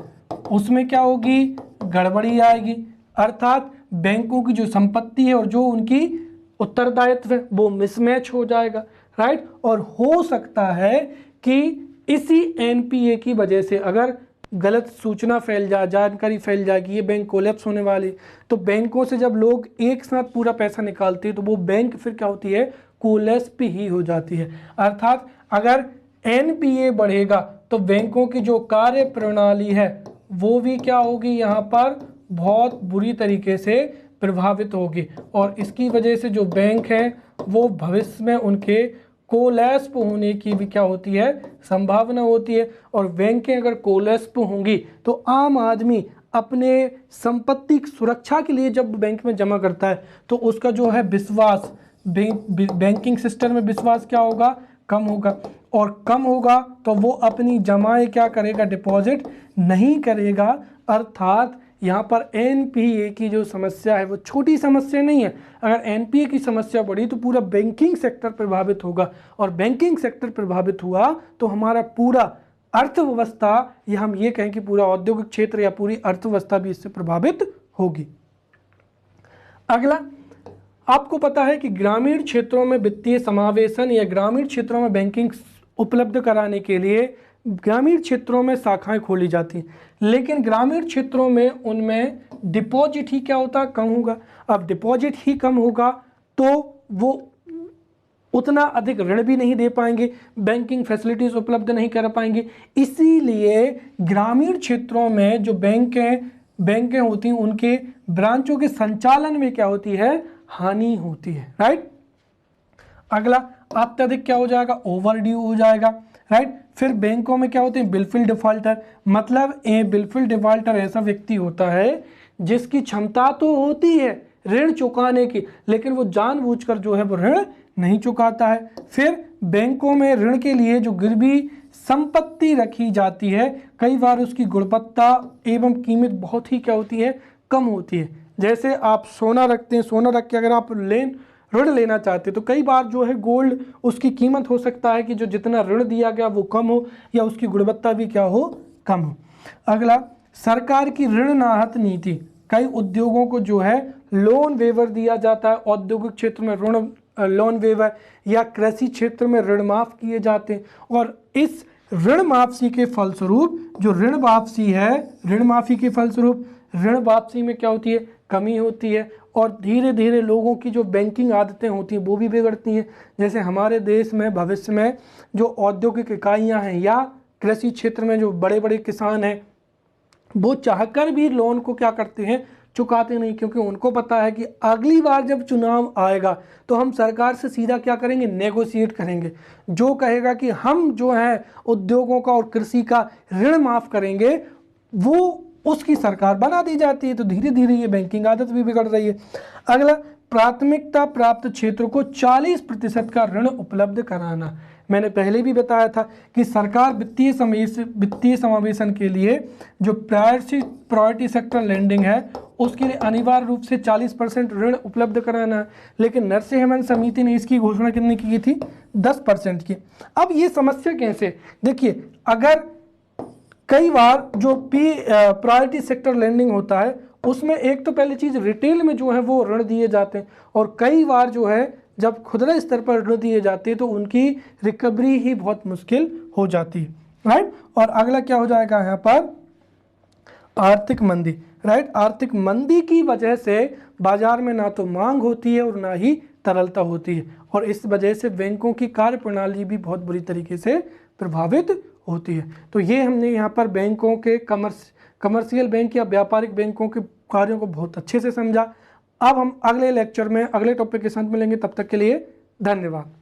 उसमें क्या होगी, गड़बड़ी आएगी। अर्थात बैंकों की जो संपत्ति है और जो उनकी उत्तरदायित्व है वो मिसमैच हो जाएगा, राइट। और हो सकता है कि इसी एनपीए की वजह से अगर गलत सूचना फैल जाए, जानकारी फैल जाए कि ये बैंक कोलैप्स होने वाली, तो बैंकों से जब लोग एक साथ पूरा पैसा निकालते हैं तो वो बैंक फिर क्या होती है, कोलैप्स ही हो जाती है। अर्थात अगर एनपीए बढ़ेगा तो बैंकों की जो कार्य प्रणाली है वो भी क्या होगी, यहाँ पर बहुत बुरी तरीके से प्रभावित होगी। और इसकी वजह से जो बैंक है वो भविष्य में उनके कोलैप्स होने की भी क्या होती है, संभावना होती है। और बैंकें अगर कोलैप्स होंगी तो आम आदमी अपने संपत्ति की सुरक्षा के लिए जब बैंक में जमा करता है तो उसका जो है विश्वास, बैंकिंग सिस्टम में विश्वास क्या होगा, कम होगा। और कम होगा तो वो अपनी जमाएं क्या करेगा, डिपॉजिट नहीं करेगा। अर्थात यहाँ पर एनपीए की जो समस्या है वो छोटी समस्या नहीं है। अगर एनपीए की समस्या बढ़ी तो पूरा बैंकिंग सेक्टर प्रभावित होगा, और बैंकिंग सेक्टर प्रभावित हुआ तो हमारा पूरा अर्थव्यवस्था, या हम ये कहें कि पूरा औद्योगिक क्षेत्र या पूरी अर्थव्यवस्था भी इससे प्रभावित होगी। अगला, आपको पता है कि ग्रामीण क्षेत्रों में वित्तीय समावेशन या ग्रामीण क्षेत्रों में बैंकिंग उपलब्ध कराने के लिए ग्रामीण क्षेत्रों में शाखाएं खोली जाती हैं, लेकिन ग्रामीण क्षेत्रों में उनमें डिपॉजिट ही क्या होता है, कम होगा। अब डिपॉजिट ही कम होगा तो वो उतना अधिक ऋण भी नहीं दे पाएंगे, बैंकिंग फैसिलिटीज उपलब्ध नहीं कर पाएंगे। इसीलिए ग्रामीण क्षेत्रों में जो बैंकें होती हैं उनके ब्रांचों के संचालन में क्या होती है, हानि होती है, राइट। अगला अत्यधिक क्या हो जाएगा, ओवरड्यू हो जाएगा, राइट। फिर बैंकों में क्या होते हैं, बिलफुल डिफॉल्टर। मतलब बिलफुल डिफॉल्टर ऐसा व्यक्ति होता है जिसकी क्षमता तो होती है ऋण चुकाने की, लेकिन वो जानबूझकर जो है वो ऋण नहीं चुकाता है। फिर बैंकों में ऋण के लिए जो गिरवी संपत्ति रखी जाती है, कई बार उसकी गुणवत्ता एवं कीमत बहुत ही क्या होती है, कम होती है। जैसे आप सोना रखते हैं, सोना रख के अगर आप ऋण लेना चाहते हैं तो कई बार जो है गोल्ड, उसकी कीमत हो सकता है कि जो जितना ऋण दिया गया वो कम हो, या उसकी गुणवत्ता भी क्या हो, कम हो। अगला, सरकार की ऋण राहत नीति। कई उद्योगों को जो है लोन वेवर दिया जाता है, औद्योगिक क्षेत्र में ऋण लोन वेवर, या कृषि क्षेत्र में ऋण माफ किए जाते हैं। और इस ऋण वापसी के फलस्वरूप जो ऋण वापसी है, ऋण माफी के फलस्वरूप ऋण वापसी में क्या होती है, कमी होती है। और धीरे धीरे लोगों की जो बैंकिंग आदतें होती हैं वो भी बिगड़ती हैं। जैसे हमारे देश में भविष्य में जो औद्योगिक इकाइयां हैं या कृषि क्षेत्र में जो बड़े बड़े किसान हैं वो चाहकर भी लोन को क्या करते हैं, चुकाते नहीं, क्योंकि उनको पता है कि अगली बार जब चुनाव आएगा तो हम सरकार से सीधा क्या करेंगे, नेगोशिएट करेंगे। जो कहेगा कि हम जो है उद्योगों का और कृषि का ऋण माफ़ करेंगे, वो उसकी सरकार बना दी जाती है। तो धीरे धीरे ये बैंकिंग आदत भी बिगड़ रही है। अगला, प्राथमिकता प्राप्त क्षेत्रों को 40% का ऋण उपलब्ध कराना। मैंने पहले भी बताया था कि सरकार वित्तीय समावेशन के लिए जो प्रायोरिटी सेक्टर लैंडिंग है उसके लिए अनिवार्य रूप से 40% ऋण उपलब्ध कराना है, लेकिन नरसिंहन समिति ने इसकी घोषणा कितने की थी, 10% की। अब ये समस्या कैसे, देखिए, अगर कई बार जो प्रायोरिटी सेक्टर लैंडिंग होता है उसमें एक तो पहली चीज़ रिटेल में जो है वो ऋण दिए जाते हैं, और कई बार जो है जब खुदरा स्तर पर ऋण दिए जाते हैं तो उनकी रिकवरी ही बहुत मुश्किल हो जाती है, राइट। और अगला क्या हो जाएगा यहाँ पर, आर्थिक मंदी, राइट। आर्थिक मंदी की वजह से बाजार में ना तो मांग होती है और ना ही तरलता होती है, और इस वजह से बैंकों की कार्य प्रणाली भी बहुत बुरी तरीके से प्रभावित होती है। तो ये हमने यहाँ पर बैंकों के कमर्शियल बैंक या व्यापारिक बैंकों के कार्यों को बहुत अच्छे से समझा। अब हम अगले लेक्चर में अगले टॉपिक के साथ मिलेंगे, तब तक के लिए धन्यवाद।